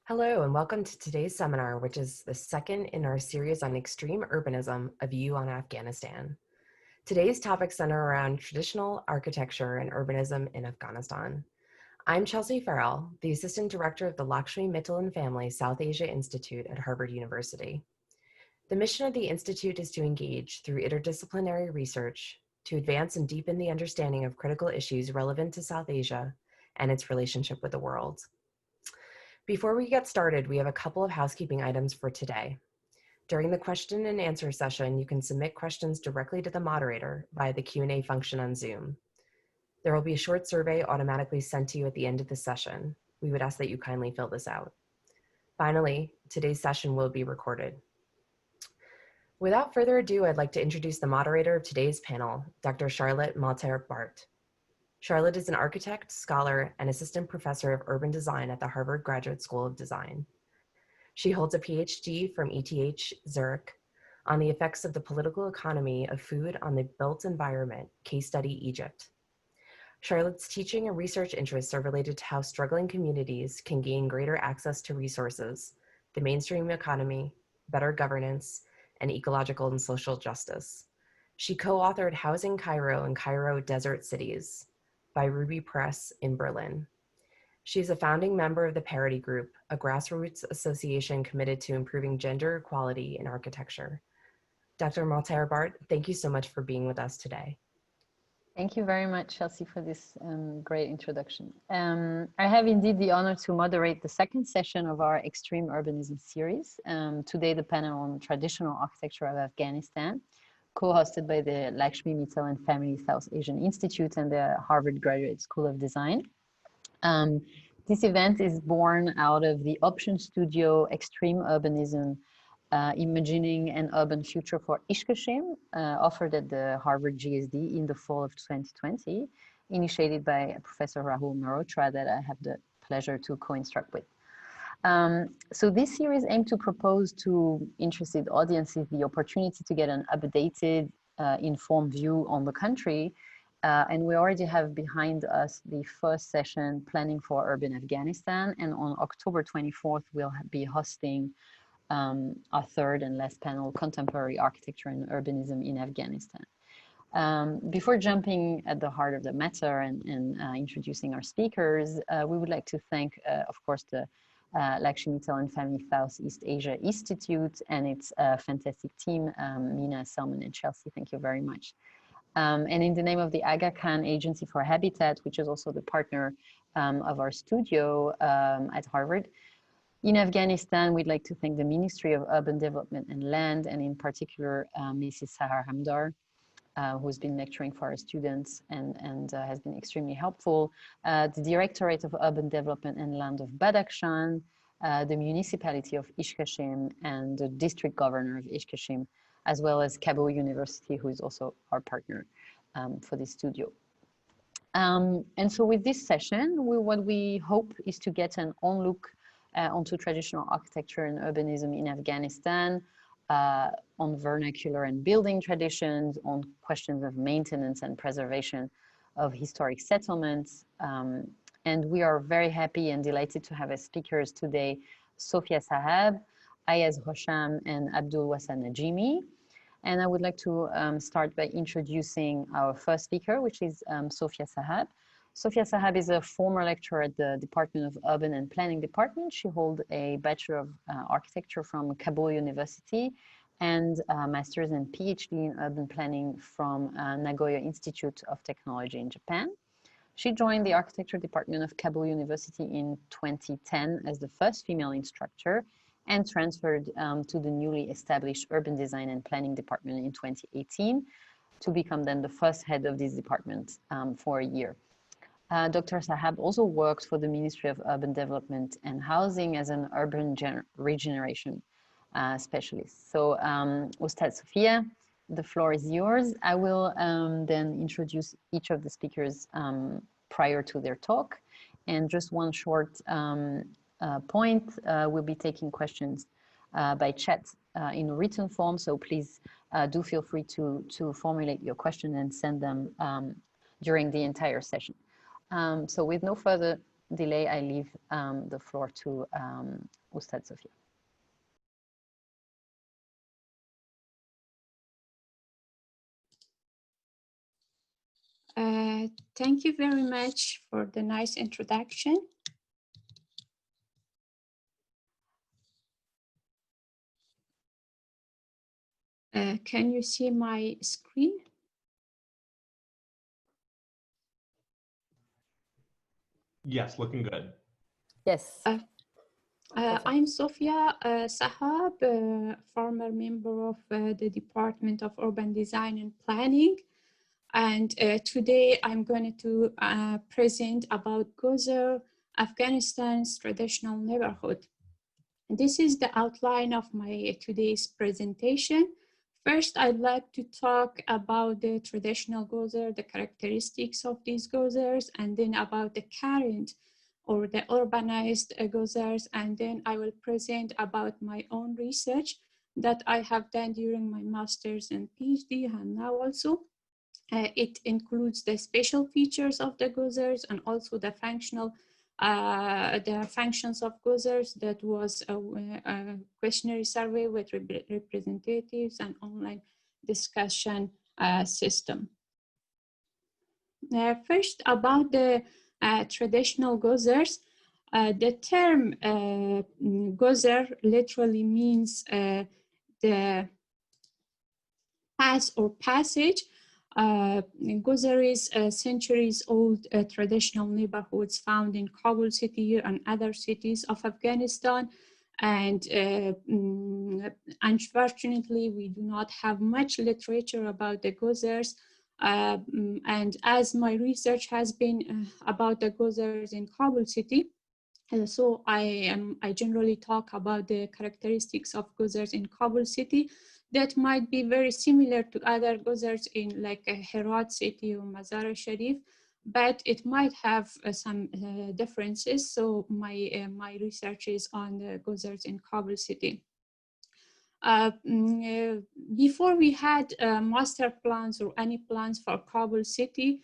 Hello, and welcome to today's seminar, which is the second in our series on extreme urbanism, a view on Afghanistan. Today's topics center around traditional architecture and urbanism in Afghanistan. I'm Chelsea Farrell, the Assistant Director of the Lakshmi Mittal and Family South Asia Institute at Harvard University. The mission of the Institute is to engage through interdisciplinary research to advance and deepen the understanding of critical issues relevant to South Asia and its relationship with the world. Before we get started, we have a couple of housekeeping items for today. During the question and answer session, you can submit questions directly to the moderator via the Q&A function on Zoom. There will be a short survey automatically sent to you at the end of the session. We would ask that you kindly fill this out. Finally, today's session will be recorded. Without further ado, I'd like to introduce the moderator of today's panel, Dr. Charlotte Malterre-Barthes. Charlotte is an architect, scholar, and assistant professor of urban design at the Harvard Graduate School of Design. She holds a PhD from ETH Zurich on the effects of the political economy of food on the built environment, case study Egypt. Charlotte's teaching and research interests are related to how struggling communities can gain greater access to resources, the mainstream economy, better governance, and ecological and social justice. She co-authored Housing Cairo and Cairo Desert Cities by Ruby Press in Berlin. She is a founding member of the Parity Group, a grassroots association committed to improving gender equality in architecture. Dr. Malterre-Barthes, thank you so much for being with us today. Thank you very much, Chelsea, for this great introduction. I have indeed the honor to moderate the second session of our Extreme Urbanism series. Today, the panel on traditional architecture of Afghanistan, co-hosted by the Lakshmi Mittal and Family South Asian Institute and the Harvard Graduate School of Design. This event is born out of the Option Studio Extreme Urbanism, Imagining an Urban Future for Ishkashim, offered at the Harvard GSD in the fall of 2020, initiated by Professor Rahul Mehrotra that I have the pleasure to co-instruct with. So this series aimed to propose to interested audiences the opportunity to get an updated, informed view on the country. And we already have behind us the first session, Planning for Urban Afghanistan. And on October 24th, we'll be hosting our third and last panel, Contemporary Architecture and Urbanism in Afghanistan. Before jumping at the heart of the matter and introducing our speakers, we would like to thank, of course, the Lakshmi Mittal and Family Southeast Asia Institute and its fantastic team, Mina, Salman, and Chelsea. Thank you very much. And in the name of the Aga Khan Agency for Habitat, which is also the partner of our studio at Harvard, in Afghanistan, we'd like to thank the Ministry of Urban Development and Land, and in particular, Mrs. Sahar Hamdar, who's been lecturing for our students and has been extremely helpful. The Directorate of Urban Development and Land of Badakhshan, the Municipality of Ishkashim, and the District Governor of Ishkashim, as well as Kabul University, who is also our partner for this studio. And so with this session, what we hope is to get an on-look onto traditional architecture and urbanism in Afghanistan, on vernacular and building traditions, on questions of maintenance and preservation of historic settlements. And we are very happy and delighted to have as speakers today, Sofia Sahab, Ayaz Hosham, and Abdul Najimi. And I would like to start by introducing our first speaker, which is Sofia Sahab. Sofia Sahab is a former lecturer at the Department of Urban and Planning Department. She holds a Bachelor of Architecture from Kabul University and a Master's and PhD in Urban Planning from Nagoya Institute of Technology in Japan. She joined the Architecture Department of Kabul University in 2010 as the first female instructor and transferred to the newly established Urban Design and Planning Department in 2018 to become then the first head of this department for a year. Dr. Sahab also works for the Ministry of Urban Development and Housing as an urban regeneration specialist. So, Ustad Sofia, the floor is yours. I will then introduce each of the speakers prior to their talk. And just one short point, we'll be taking questions by chat in a written form. So please do feel free to formulate your question and send them during the entire session. So with no further delay, I leave the floor to Ustad Sofia. Thank you very much for the nice introduction. Can you see my screen? Yes, looking good. Yes. I'm Sofia Sahab, former member of the Department of Urban Design and Planning. And today I'm going to present about Gozar, Afghanistan's traditional neighborhood. This is the outline of my today's presentation. First, I'd like to talk about the traditional Gozar, the characteristics of these Gozars, and then about the current or the urbanized Gozars, and then I will present about my own research that I have done during my master's and PhD, and now also. It includes the spatial features of the Gozars and also the functional, the functions of Gozars. That was a questionnaire survey with representatives and online discussion system. First, about the traditional Gozars. The term Gozar literally means the pass or passage. Gozar is centuries-old traditional neighborhoods found in Kabul city and other cities of Afghanistan. And unfortunately, we do not have much literature about the Gozars. And as my research has been about the Gozars in Kabul city, so I generally talk about the characteristics of Gozars in Kabul city that might be very similar to other Gozars in like Herat city or Mazar-e-Sharif, but it might have some differences. So my research is on the Gozars in Kabul city. Before we had master plans or any plans for Kabul city,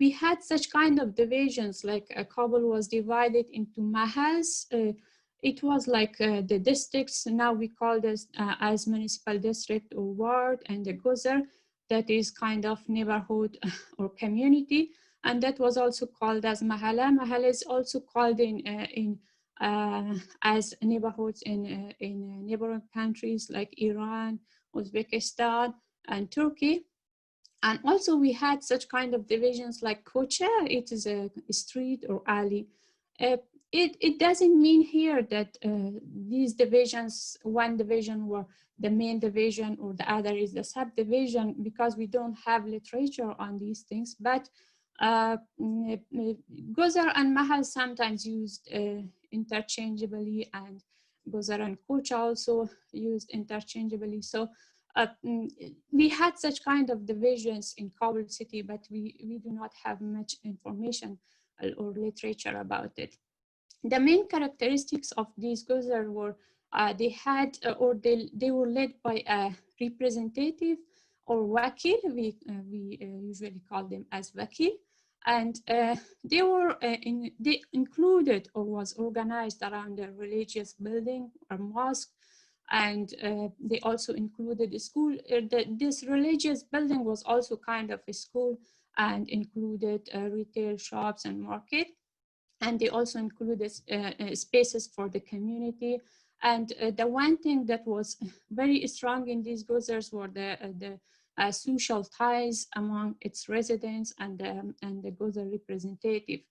we had such kind of divisions, like Kabul was divided into mahals. It was like the districts, now we call this as municipal district or ward, and the Gozar, that is kind of neighborhood or community. And that was also called as mahala. Mahala is also called as neighborhoods in neighboring countries like Iran, Uzbekistan, and Turkey. And also we had such kind of divisions like kocha, it is a street or alley. It doesn't mean here that these divisions, one division were the main division or the other is the subdivision, because we don't have literature on these things. But Gozar and mahal sometimes used interchangeably, and Gozar and kocha also used interchangeably. So we had such kind of divisions in Kabul city, but we do not have much information or literature about it. The main characteristics of these Gozar were they had or they were led by a representative or wakil. We usually call them as wakil, and they were they included or was organized around a religious building or mosque. And they also included a school. This religious building was also kind of a school and included retail shops and market. And they also included spaces for the community. And the one thing that was very strong in these Gozars were the social ties among its residents and the Gozar representative.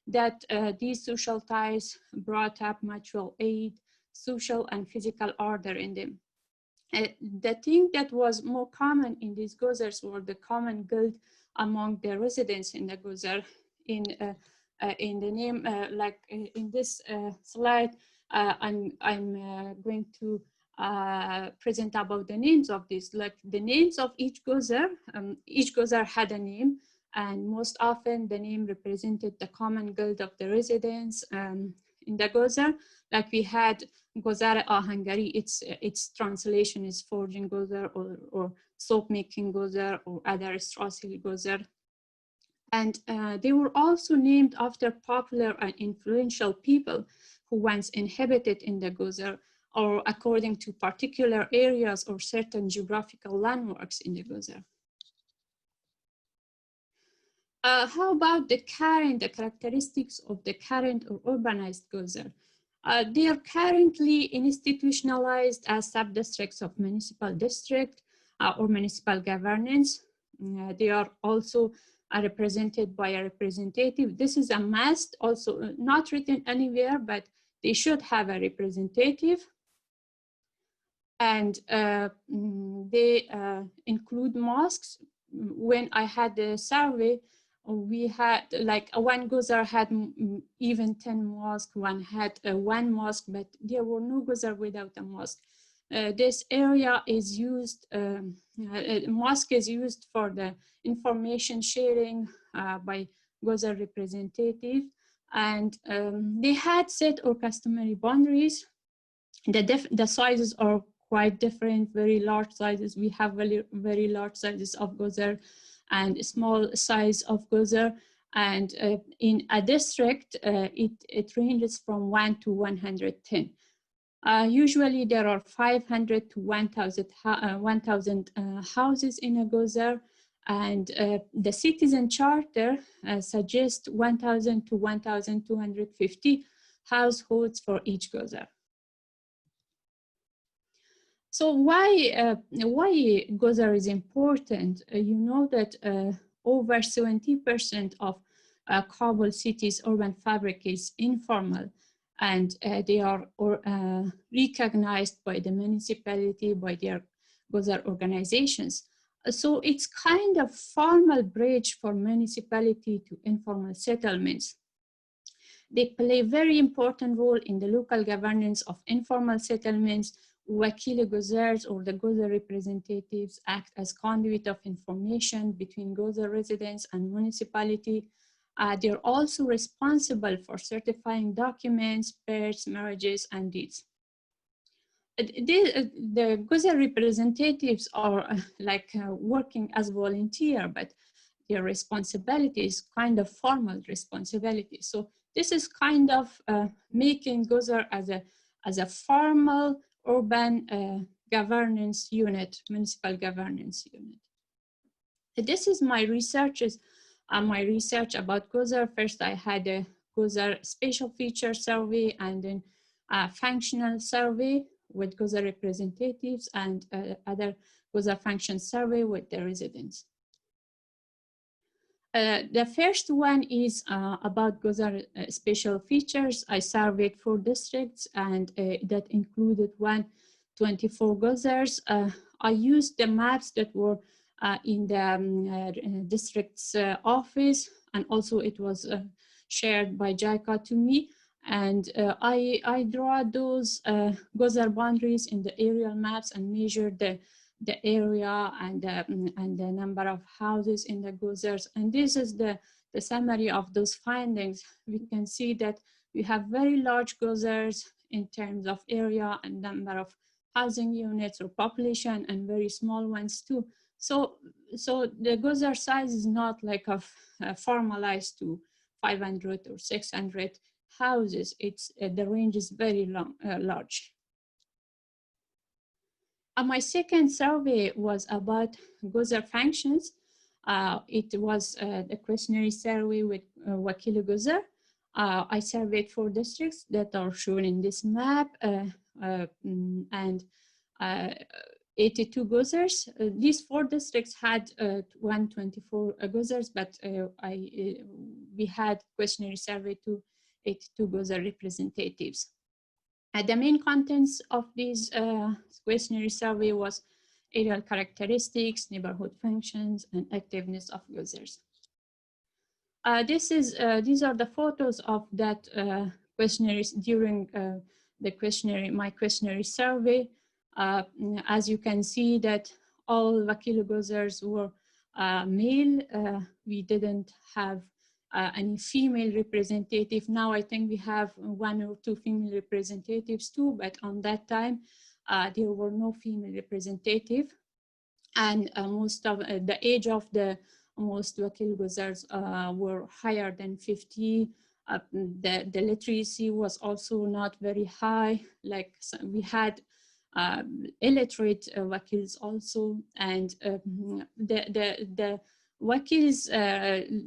That these social ties brought up mutual aid, social and physical order in them. The thing that was more common in these Gozars were the common guilt among the residents in the Gozar. In the name, like in this slide, I'm going to present about the names of these. Like the names of each Gozar had a name, and most often the name represented the common guild of the residents in the Gozar. Like we had Gozar Ahangari, its translation is forging Gozar or soap making Gozar or other Strassil Gozar. And they were also named after popular and influential people who once inhabited in the Gozar, or according to particular areas or certain geographical landmarks in the Gozar. How about the characteristics of the current or urbanized Gozar? They are currently institutionalized as sub-districts of municipal district or municipal governance. They are also represented by a representative. This is a must, also not written anywhere, but they should have a representative. And they include mosques. When I had the survey, we had like one Gozar had even 10 mosques, one had one mosque, but there were no Gozar without a mosque. This area is used, mosque is used for the information sharing by Gozar representative, and they had set or customary boundaries. The sizes are quite different, very large sizes. We have very large sizes of Gozar and small size of Gozar. And in a district, it ranges from 1 to 110. Usually there are 500 to 1,000 houses in a Gozar, and the citizen charter suggests 1,000 to 1,250 households for each Gozar. So why Gozar is important? You know that over 70% of Kabul city's urban fabric is informal, and they are recognized by the municipality, by their Gozar organizations. So it's kind of formal bridge for municipality to informal settlements. They play a very important role in the local governance of informal settlements. Wakile-Gozars, or the Gozar representatives, act as conduit of information between Gozar residents and municipality. They're also responsible for certifying documents, births, marriages, and deeds. The Gozar representatives are working as volunteer, but their responsibility is kind of formal responsibility. So this is kind of making Gozar as a formal urban governance unit, municipal governance unit. This is my research about Gozar. First, I had a Gozar spatial feature survey and then a functional survey with Gozar representatives and other Gozar function survey with the residents. The first one is about Gozar spatial features. I surveyed 4 districts, and that included 124 Gozars. I used the maps that were in the district's office, and also it was shared by JICA to me. And I draw those Gozar boundaries in the aerial maps and measure the area and the number of houses in the Gozars. And this is the summary of those findings. We can see that we have very large Gozars in terms of area and number of housing units or population, and very small ones too. So the Gozar size is not like formalized to 500 or 600 houses. It's the range is very large. My second survey was about Gozar functions. It was a questionnaire survey with Wakile-Gozar. I surveyed 4 districts that are shown in this map, and 82 Gozars. These 4 districts had 124 Gozars, but we had questionnaire survey to 82 Gozar representatives. The main contents of this questionnaire survey was aerial characteristics, neighborhood functions, and activeness of Gozars. These are the photos of that questionnaire during my questionnaire survey. As you can see that all Wakile-Gozars were male. We didn't have any female representative. Now I think we have 1 or 2 female representatives too, but on that time there were no female representative. And most of the age of the most Wakile-Gozars were higher than 50. The literacy was also not very high. Like we had illiterate Wakils also, and the Wakil's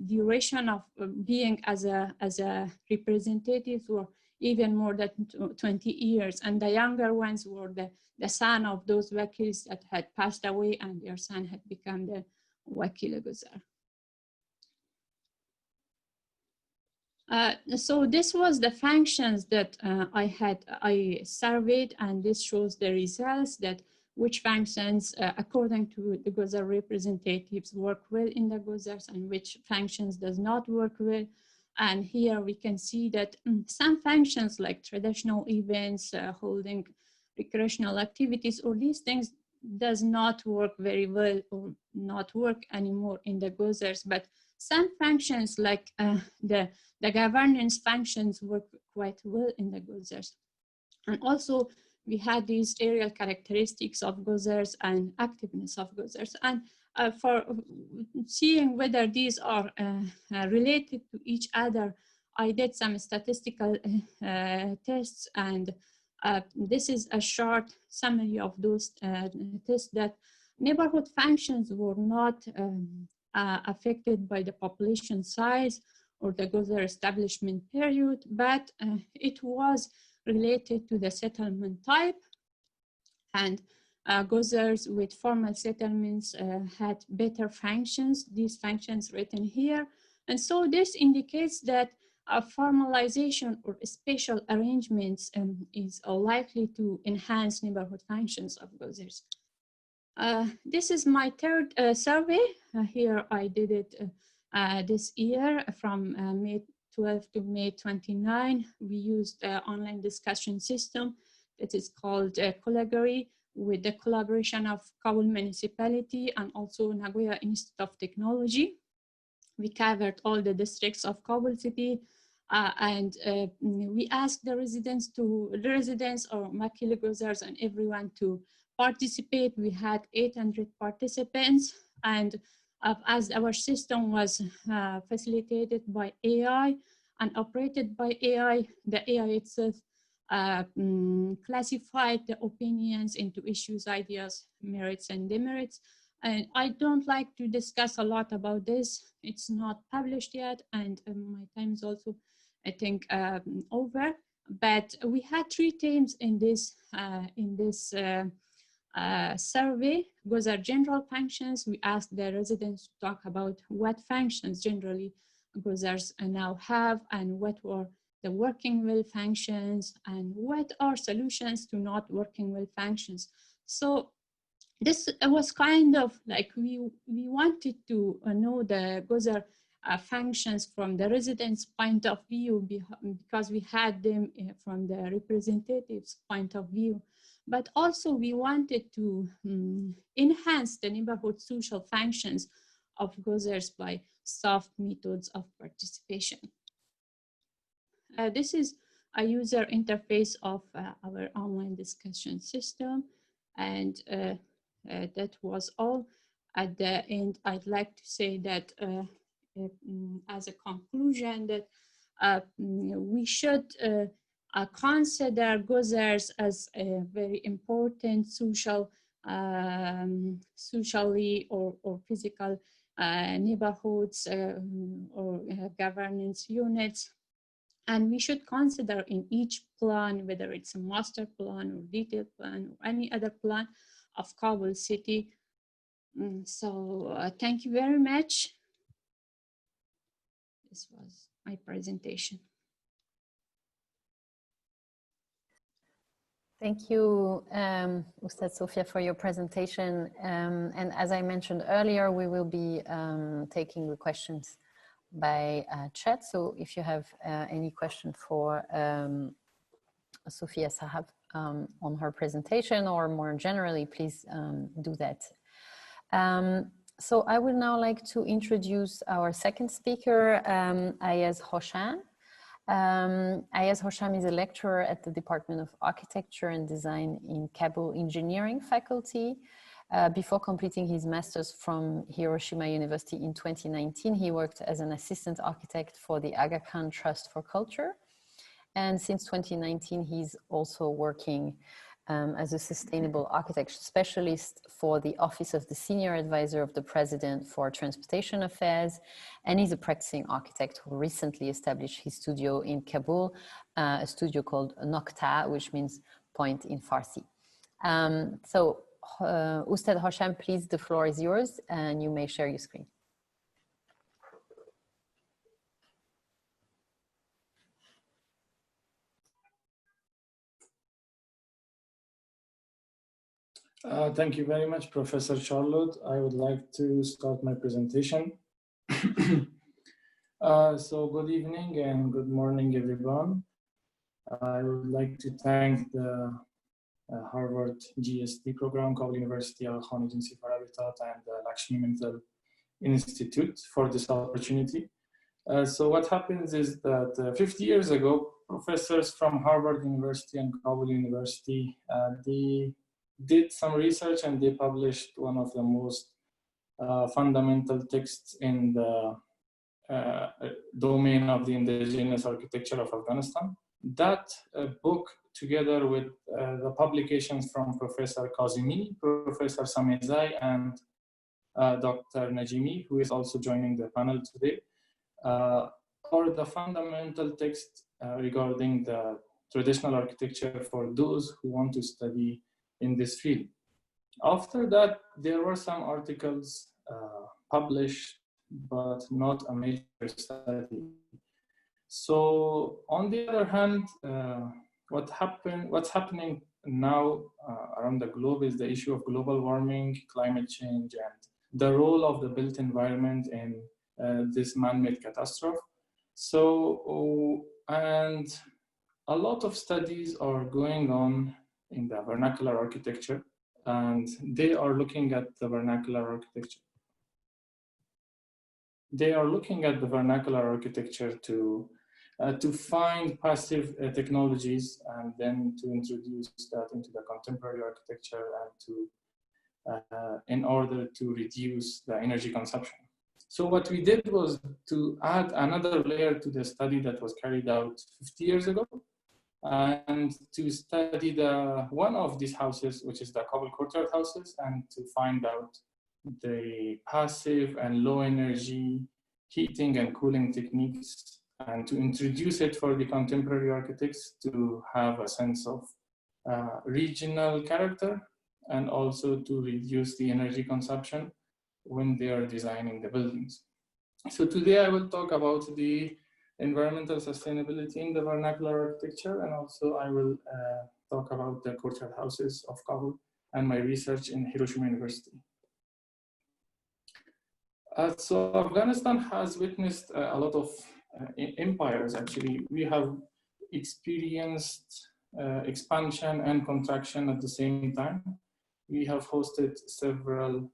duration of being as a representative were even more than 20 years, and the younger ones were the son of those Wakils that had passed away, and their son had become the Wakile-Gozar. So this was the functions that I surveyed, and this shows the results that which functions, according to the Gozar representatives, work well in the Gozars and which functions does not work well. And here we can see that some functions like traditional events, holding recreational activities, or these things does not work very well or not work anymore in the Gozars, but some functions like the governance functions work quite well in the Gozars. And also we had these aerial characteristics of Gozars and activeness of Gozars. And for seeing whether these are related to each other, I did some statistical tests, and this is a short summary of those tests that neighborhood functions were not affected by the population size or the Gozar establishment period, but it was related to the settlement type. And Gozars with formal settlements had better functions, these functions written here. And so this indicates that a formalization or spatial arrangements is likely to enhance neighborhood functions of Gozars. This is my third survey. Here I did it this year from May 12 to May 29. We used an online discussion system that is called Collegory, with the collaboration of Kabul municipality and also Nagoya Institute of Technology. We covered all the districts of Kabul city, and we asked the residents or Wakile-Gozars and everyone to participate. We had 800 participants, and as our system was facilitated by AI and operated by AI, the AI itself classified the opinions into issues, ideas, merits, and demerits. And I don't like to discuss a lot about this. It's not published yet, and my time is also, I think, over. But we had 3 themes in this survey. Gozar general functions. We asked the residents to talk about what functions generally Gozars now have, and what were the working well functions, and what are solutions to not working well functions. So this was kind of like we wanted to know the Gozar functions from the residents' point of view, because we had them from the representatives' point of view. But also we wanted to enhance the neighborhood social functions of Gozars by soft methods of participation. This is a user interface of our online discussion system, and that was all. At the end, I'd like to say that as a conclusion, that we should consider Gozars as a very important social, socially or physical neighborhoods or governance units. And we should consider in each plan, whether it's a master plan or detailed plan or any other plan of Kabul city. So thank you very much. This was my presentation. Thank you, Ustad Sofia, for your presentation. And as I mentioned earlier, we will be taking the questions by chat. So if you have any question for Sofia Sahab on her presentation, or more generally, please do that. So I would now like to introduce our second speaker, Ayaz Hosham. Ayaz Hosham is a lecturer at the Department of Architecture and Design in Kabul Engineering faculty. Before completing his master's from Hiroshima University in 2019, he worked as an assistant architect for the Aga Khan Trust for Culture. And since 2019, he's also working as a sustainable architecture specialist for the Office of the Senior Advisor of the President for Transportation Affairs. And he's a practicing architect who recently established his studio in Kabul, a studio called Nokta, which means point in Farsi. Ustad Hosham, please, the floor is yours and you may share your screen. Thank you very much, Professor Charlotte. I would like to start my presentation. So good evening and good morning, everyone. I would like to thank the Harvard GST program, Kabul University, Al Khan Agency for Habitat, and the Lakshmi Mental Institute for this opportunity. So what happens is that 50 years ago, professors from Harvard University and Kabul University, they did some research and they published one of the most fundamental texts in the domain of the indigenous architecture of Afghanistan. That book, together with the publications from Professor Kazemi, Professor Samezai, and Dr. Najimi, who is also joining the panel today, are the fundamental text regarding the traditional architecture for those who want to study in this field. After that, there were some articles published, but not a major study. So on the other hand, what's happening now around the globe is the issue of global warming, climate change, and the role of the built environment in this man-made catastrophe. So, and a lot of studies are going on in the vernacular architecture, and they are looking at the vernacular architecture. They are looking at the vernacular architecture to find passive technologies and then to introduce that into the contemporary architecture and to in order to reduce the energy consumption. So what we did was to add another layer to the study that was carried out 50 years ago, and to study one of these houses, which is the Kabul courtyard houses, and to find out the passive and low energy heating and cooling techniques, and to introduce it for the contemporary architects to have a sense of regional character, and also to reduce the energy consumption when they are designing the buildings. So today I will talk about the environmental sustainability in the vernacular architecture, and also I will talk about the courtyard houses of Kabul and my research in Hiroshima University. So Afghanistan has witnessed a lot of empires, actually. We have experienced expansion and contraction at the same time. We have hosted several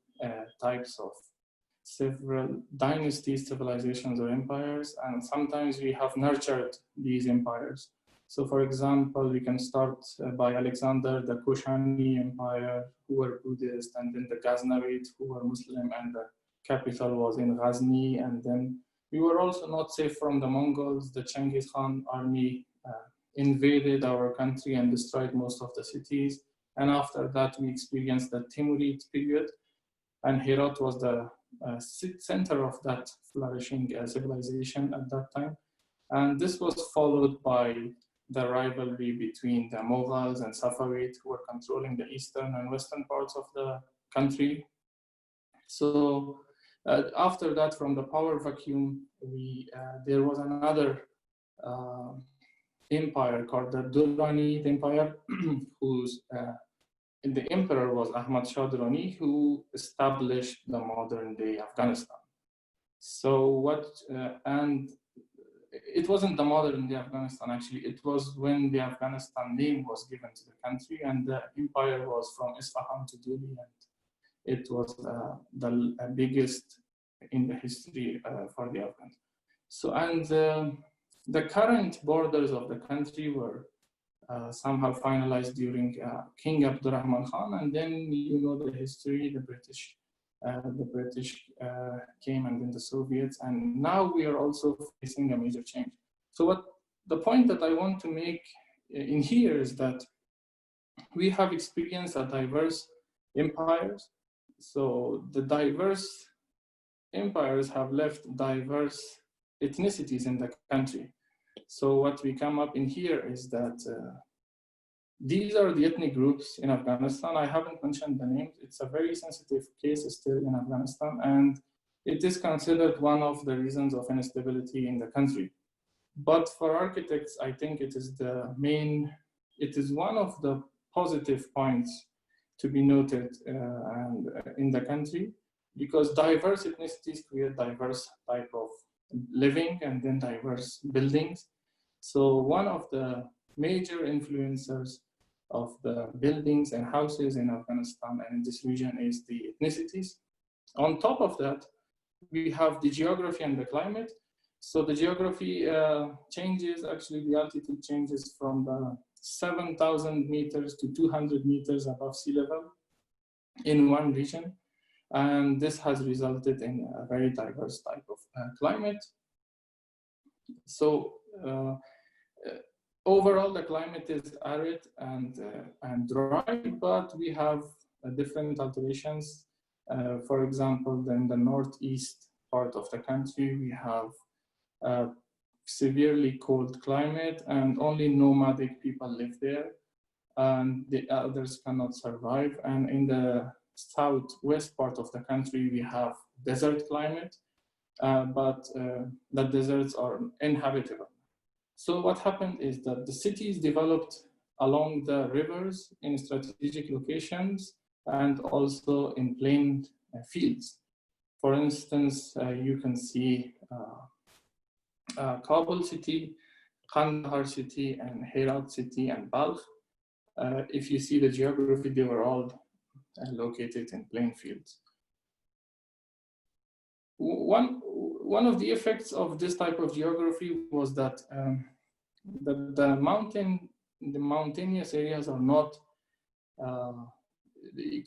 dynasties, civilizations, or empires, and sometimes we have nurtured these empires. So for example, we can start by Alexander, the Kushani Empire, who were Buddhist, and then the Ghaznavid, who were Muslim, and the capital was in Ghazni. And then we were also not safe from the Mongols. The Genghis Khan army invaded our country and destroyed most of the cities. And after that, we experienced the Timurid period, and Herat was the center of that flourishing civilization at that time. And this was followed by the rivalry between the Mughals and Safavid, who were controlling the eastern and western parts of the country. So after that, from the power vacuum, there was another empire called the Durrani Empire, whose the emperor was Ahmad Shah Durrani, who established the modern day Afghanistan. So and it wasn't the modern day Afghanistan, actually. It was when the Afghanistan name was given to the country, and the empire was from Isfahan to Delhi, and it was the biggest in the history for the Afghans. So, and the current borders of the country were somehow finalized during King Abdurrahman Khan, and then you know the history. The British came, and then the Soviets, and now we are also facing a major change. So what the point that I want to make in here is that we have experienced a diverse empires. So the diverse empires have left diverse ethnicities in the country. So what we come up in here is that these are the ethnic groups in Afghanistan. I haven't mentioned the names. It's a very sensitive case still in Afghanistan, and it is considered one of the reasons of instability in the country. But for architects, I think it is one of the positive points to be noted in the country, because diverse ethnicities create diverse type of living and then diverse buildings. So one of the major influencers of the buildings and houses in Afghanistan and in this region is the ethnicities. On top of that, we have the geography and the climate. So the geography changes, actually the altitude changes from the 7,000 meters to 200 meters above sea level in one region. And this has resulted in a very diverse type of climate. So overall, the climate is arid and dry, but we have different alterations. For example, in the northeast part of the country, we have severely cold climate, and only nomadic people live there, and the others cannot survive. And in the southwest part of the country, we have desert climate, but the deserts are inhabitable. So what happened is that the cities developed along the rivers in strategic locations and also in plain fields. For instance, you can see Kabul city, Kandahar city, and Herat city, and Balkh. If you see the geography, they were all located in plain fields. One of the effects of this type of geography was that the mountainous areas are not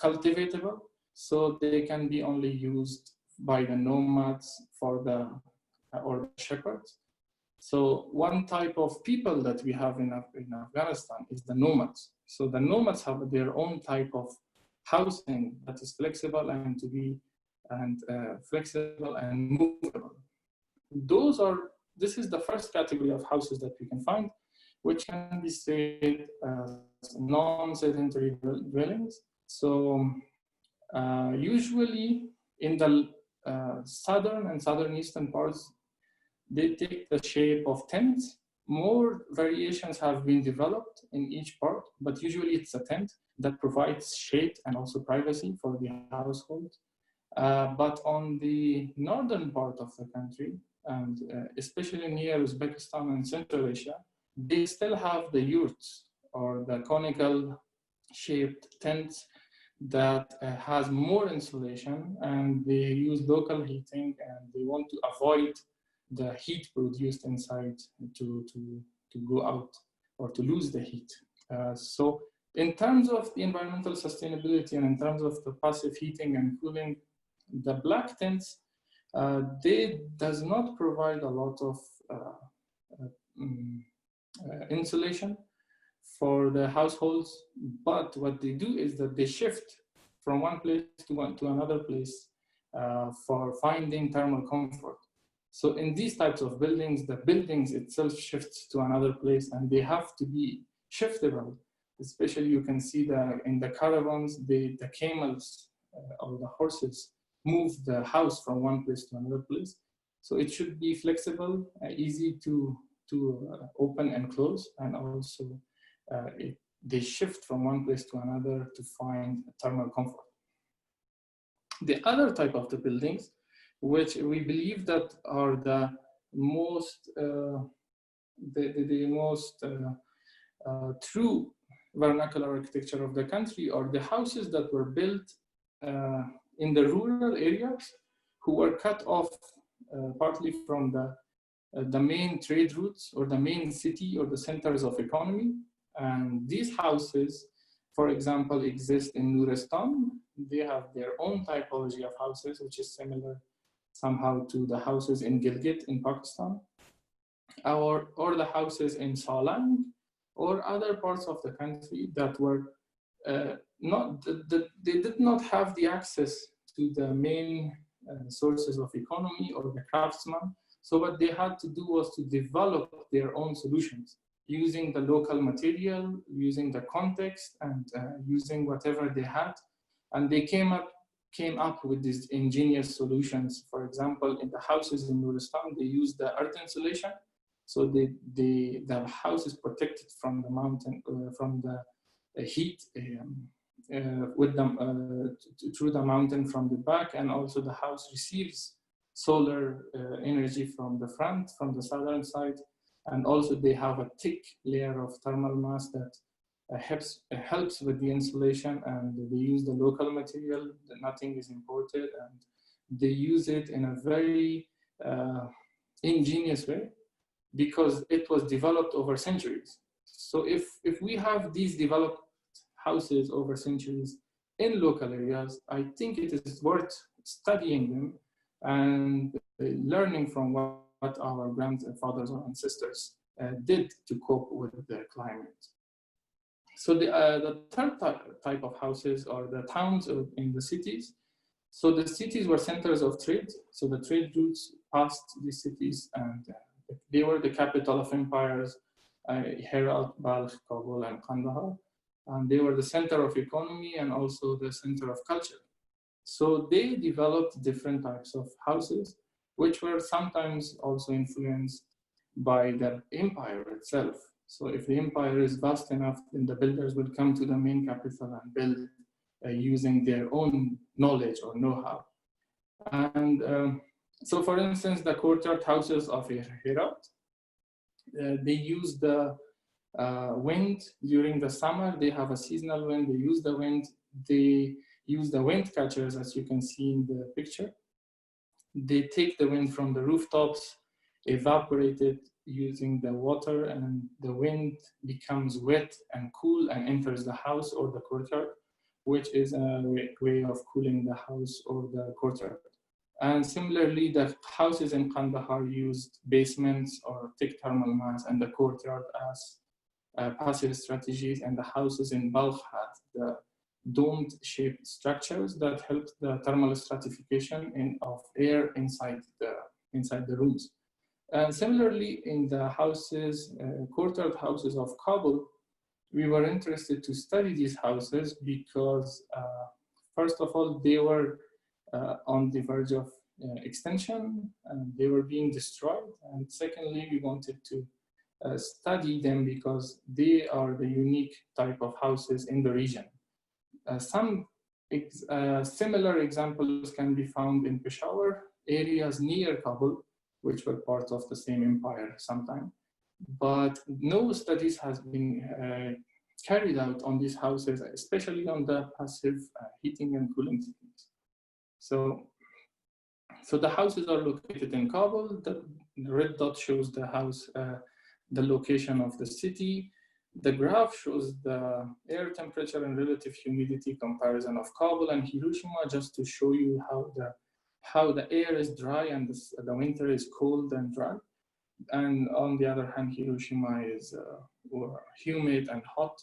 cultivatable, so they can be only used by the nomads or the shepherds. So one type of people that we have in Afghanistan is the nomads. So the nomads have their own type of housing that is flexible and flexible and movable. This is the first category of houses that we can find, which can be said as non-sedentary dwellings. So usually in the southern and southeastern parts, they take the shape of tents. More variations have been developed in each part, but usually it's a tent that provides shade and also privacy for the household. But on the northern part of the country, and especially near Uzbekistan and Central Asia, they still have the yurts, or the conical shaped tents that has more insulation, and they use local heating, and they want to avoid the heat produced inside to go out or to lose the heat. So in terms of the environmental sustainability and in terms of the passive heating and cooling, the black tents, they does not provide a lot of insulation for the households, but what they do is that they shift from one place to another place for finding thermal comfort. So in these types of buildings, the buildings itself shifts to another place, and they have to be shiftable. Especially you can see that in the caravans, the camels or the horses move the house from one place to another place. So it should be flexible, easy to open and close, and also they shift from one place to another to find thermal comfort. The other type of the buildings, which we believe that are the most true vernacular architecture of the country, are the houses that were built in the rural areas, who were cut off partly from the main trade routes or the main city or the centers of economy, And these houses, for example, exist in Nuristan. They have their own typology of houses, which is similar somehow to the houses in Gilgit in Pakistan, or the houses in Salang, or other parts of the country that were they did not have the access to the main sources of economy or the craftsmen. So what they had to do was to develop their own solutions using the local material, using the context, and using whatever they had. And they came up with these ingenious solutions. For example, in the houses in Nuristan, they used the earth insulation. So the house is protected from the mountain, from the heat through the mountain from the back, and also the house receives solar energy from the front, from the southern side, and also they have a thick layer of thermal mass that helps with the insulation, and they use the local material, nothing is imported, and they use it in a very ingenious way because it was developed over centuries. So if we have these developed houses over centuries in local areas, I think it is worth studying them and learning from what our grandfathers or ancestors did to cope with the climate. So the third type of houses are the towns in the cities. So the cities were centers of trade. So the trade routes passed these cities, and they were the capital of empires, Herat, Balkh, Kabul, and Kandahar. And they were the center of economy and also the center of culture. So they developed different types of houses, which were sometimes also influenced by the empire itself. So if the empire is vast enough, then the builders will come to the main capital and build using their own knowledge or know-how. And so for instance, the courtyard houses of Herat, they use the wind during the summer. They have a seasonal wind, they use the wind. They use the wind catchers, as you can see in the picture. They take the wind from the rooftops, evaporate it using the water, and the wind becomes wet and cool and enters the house or the courtyard, which is a way of cooling the house or the courtyard. And similarly, the houses in Kandahar used basements or thick thermal mass and the courtyard as passive strategies, and the houses in Balkh had the domed shaped structures that helped the thermal stratification of air inside the rooms. And similarly, in the houses, courtyard houses of Kabul, we were interested to study these houses because, first of all, they were on the verge of extinction, and they were being destroyed. And secondly, we wanted to study them because they are the unique type of houses in the region. Some similar examples can be found in Peshawar, areas near Kabul, which were part of the same empire sometime. But no studies has been carried out on these houses, especially on the passive heating and cooling techniques. So the houses are located in Kabul. The red dot shows the house, the location of the city. The graph shows the air temperature and relative humidity comparison of Kabul and Hiroshima, just to show you how the air is dry and the winter is cold and dry. And on the other hand, Hiroshima is humid and hot,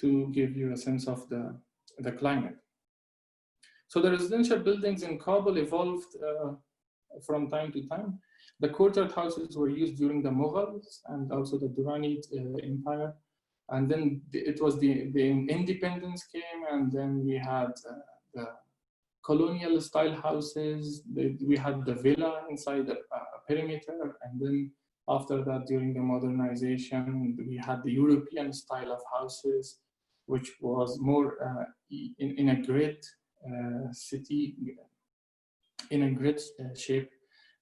to give you a sense of the climate. So the residential buildings in Kabul evolved from time to time. The courtyard houses were used during the Mughals and also the Duranid Empire. And then it was the independence came, and then we had the colonial style houses. We had the villa inside the perimeter. And then after that, during the modernization, we had the European style of houses, which was more in a grid city, in a grid shape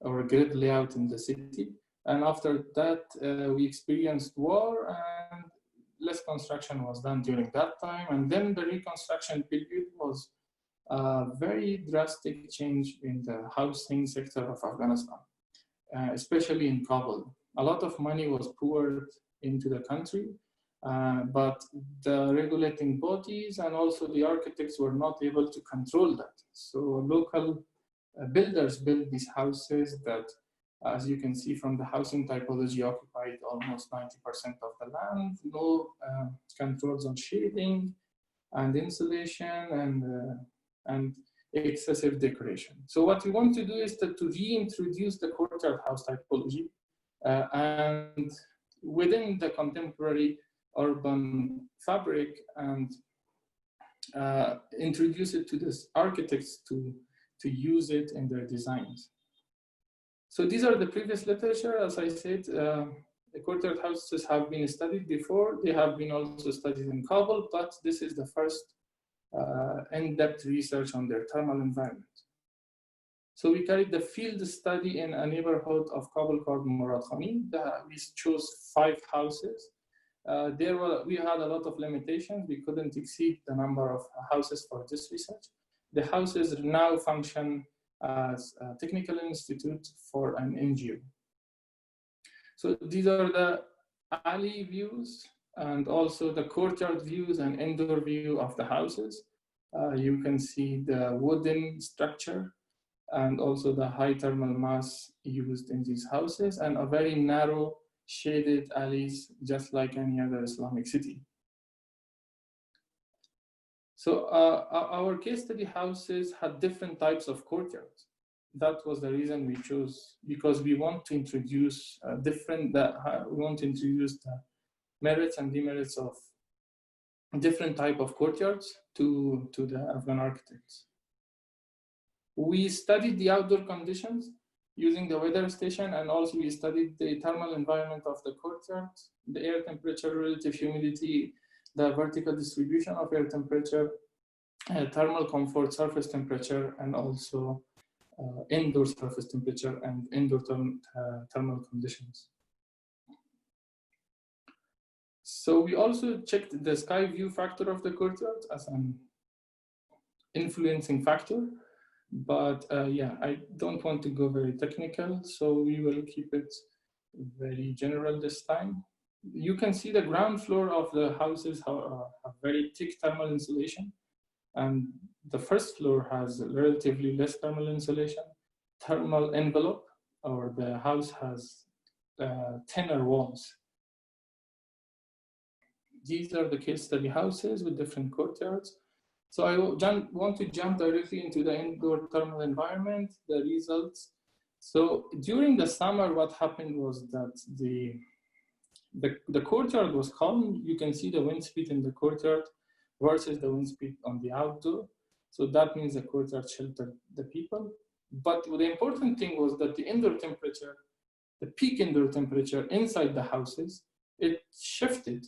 or a grid layout in the city. And after that, we experienced war, and less construction was done during that time. And then the reconstruction period was a very drastic change in the housing sector of Afghanistan, especially in Kabul. A lot of money was poured into the country, But the regulating bodies and also the architects were not able to control that. So local builders built these houses that, as you can see from the housing typology, occupied almost 90% of the land, no controls on shading and insulation and excessive decoration. So what we want to do is to reintroduce the courtyard house typology and within the contemporary urban fabric and introduce it to the architects to use it in their designs. So these are the previous literature. As I said, the courtyard houses have been studied before. They have been also studied in Kabul, but this is the first in-depth research on their thermal environment. So we carried the field study in a neighborhood of Kabul called Murad Khani. We chose 5 houses. We had a lot of limitations. We couldn't exceed the number of houses for this research. The houses now function as a technical institute for an NGO. So these are the alley views and also the courtyard views and indoor view of the houses. You can see the wooden structure and also the high thermal mass used in these houses and a very narrow shaded alleys, just like any other Islamic city. So our case study houses had different types of courtyards. That was the reason we chose, because we want to introduce the merits and demerits of different type of courtyards to the Afghan architects. We studied the outdoor conditions using the weather station, and also we studied the thermal environment of the courtyard, the air temperature, relative humidity, the vertical distribution of air temperature, thermal comfort, surface temperature, and also indoor surface temperature and indoor thermal conditions. So we also checked the sky view factor of the courtyard as an influencing factor. But yeah, I don't want to go very technical, so we will keep it very general this time. You can see the ground floor of the houses have very thick thermal insulation, and the first floor has relatively less thermal insulation. Thermal envelope, or the house has thinner walls. These are the case study houses with different courtyards. So I want to jump directly into the indoor thermal environment, the results. So during the summer, what happened was that the courtyard was calm. You can see the wind speed in the courtyard versus the wind speed on the outdoor. So that means the courtyard sheltered the people. But the important thing was that the indoor temperature, the peak indoor temperature inside the houses, it shifted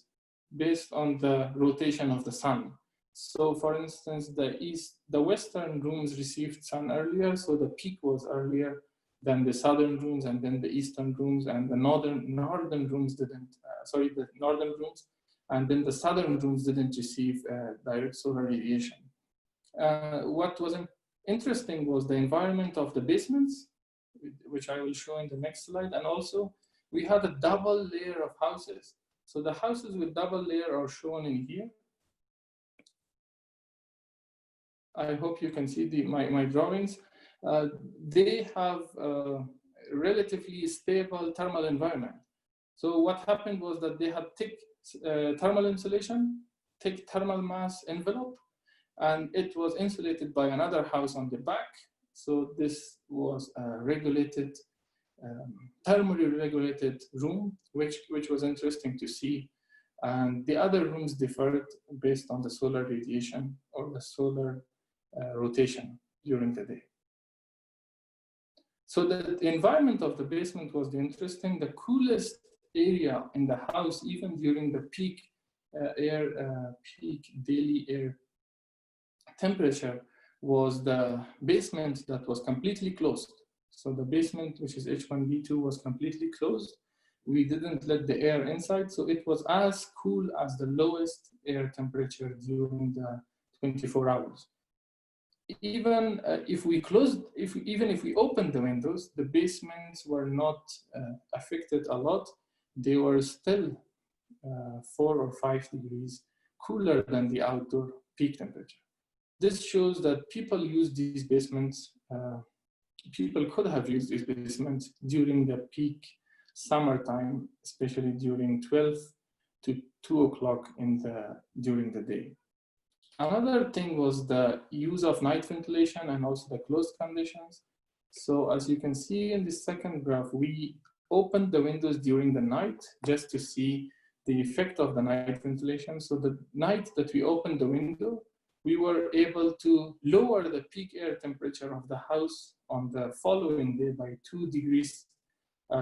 based on the rotation of the sun. So for instance, the western rooms received sun earlier, so the peak was earlier than the southern rooms, and then the eastern rooms, and the northern rooms didn't, the northern rooms, and then the southern rooms didn't receive direct solar radiation. What was interesting was the environment of the basements, which I will show in the next slide, and also we had a double layer of houses. So the houses with double layer are shown in here. I hope you can see my drawings. They have a relatively stable thermal environment. So what happened was that they had thick thermal insulation, thick thermal mass envelope, and it was insulated by another house on the back. So this was a regulated, thermally regulated room, which was interesting to see. And the other rooms differed based on the solar radiation or the solar rotation during the day. So the environment of the basement was interesting. The coolest area in the house, even during the peak daily air temperature, was the basement that was completely closed. So the basement, which is H1B2, was completely closed. We didn't let the air inside, so it was as cool as the lowest air temperature during the 24 hours. Even if we opened the windows, the basements were not affected a lot. They were still 4 or 5 degrees cooler than the outdoor peak temperature. This shows that people use these basements, people could have used these basements during the peak summertime, especially during 12 to 2 o'clock during the day. Another thing was the use of night ventilation and also the closed conditions. So as you can see in the second graph, we opened the windows during the night just to see the effect of the night ventilation. So the night that we opened the window, we were able to lower the peak air temperature of the house on the following day by 2 degrees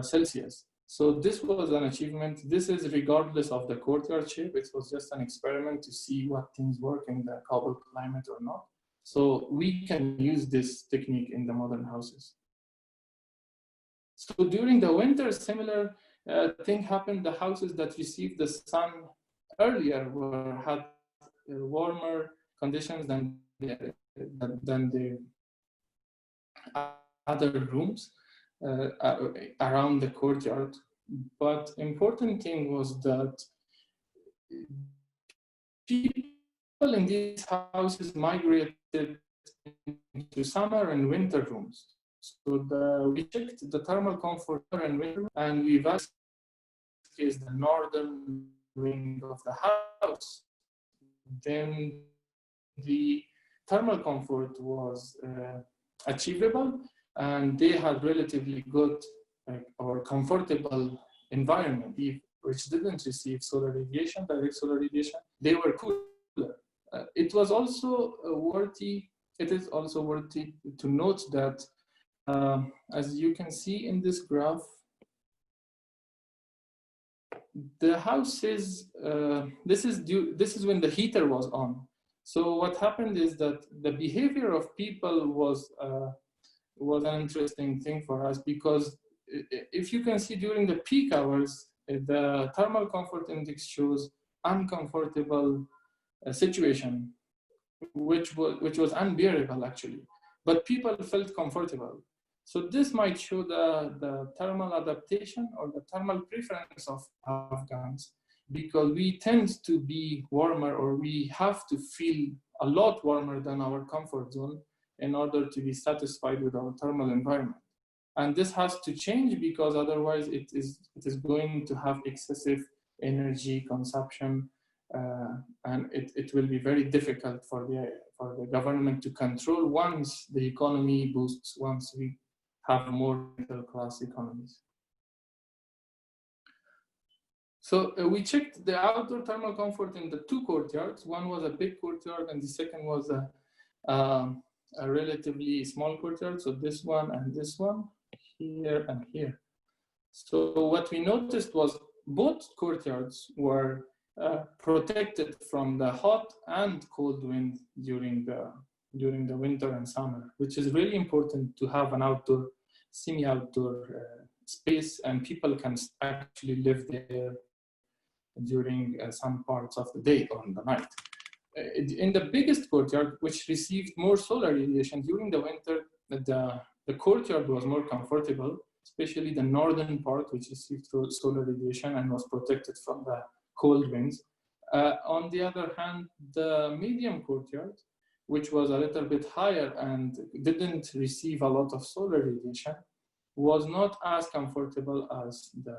Celsius. So this was an achievement. This is regardless of the courtyard shape. It was just an experiment to see what things work in the Kabul climate or not. So we can use this technique in the modern houses. So during the winter, similar thing happened. The houses that received the sun earlier had warmer conditions than the other rooms around the courtyard. But important thing was that people in these houses migrated into summer and winter rooms. So we checked the thermal comfort and winter, and we evaluated the northern wing of the house. Then the thermal comfort was achievable, and they had relatively good or comfortable environment, which didn't receive solar radiation, direct solar radiation. They were cooler. It is also worthy to note that, as you can see in this graph, the houses, this is when the heater was on. So what happened is that the behavior of people was an interesting thing for us, because if you can see during the peak hours, the thermal comfort index shows uncomfortable situation, which was unbearable actually, but people felt comfortable. So this might show the thermal adaptation or the thermal preference of Afghans, because we tend to be warmer, or we have to feel a lot warmer than our comfort zone in order to be satisfied with our thermal environment. And this has to change, because otherwise it is going to have excessive energy consumption, and it will be very difficult for the government to control once the economy boosts, once we have more middle class economies. So we checked the outdoor thermal comfort in the 2 courtyards. One was a big courtyard, and the second was a relatively small courtyard. So this one and this one, here and here. So what we noticed was both courtyards were protected from the hot and cold wind during the winter and summer, which is really important to have an outdoor, semi-outdoor space, and people can actually live there during some parts of the day or in the night. In the biggest courtyard, which received more solar radiation during the winter, the courtyard was more comfortable, especially the northern part, which received solar radiation and was protected from the cold winds. On the other hand, the medium courtyard, which was a little bit higher and didn't receive a lot of solar radiation, was not as comfortable as the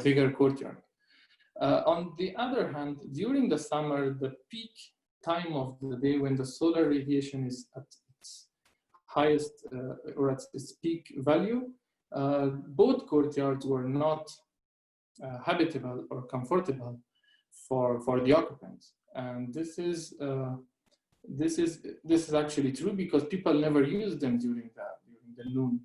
bigger courtyard. On the other hand, during the summer, the peak time of the day when the solar radiation is at its highest or at its peak value, both courtyards were not habitable or comfortable for the occupants. And this is actually true, because people never used them during the noon.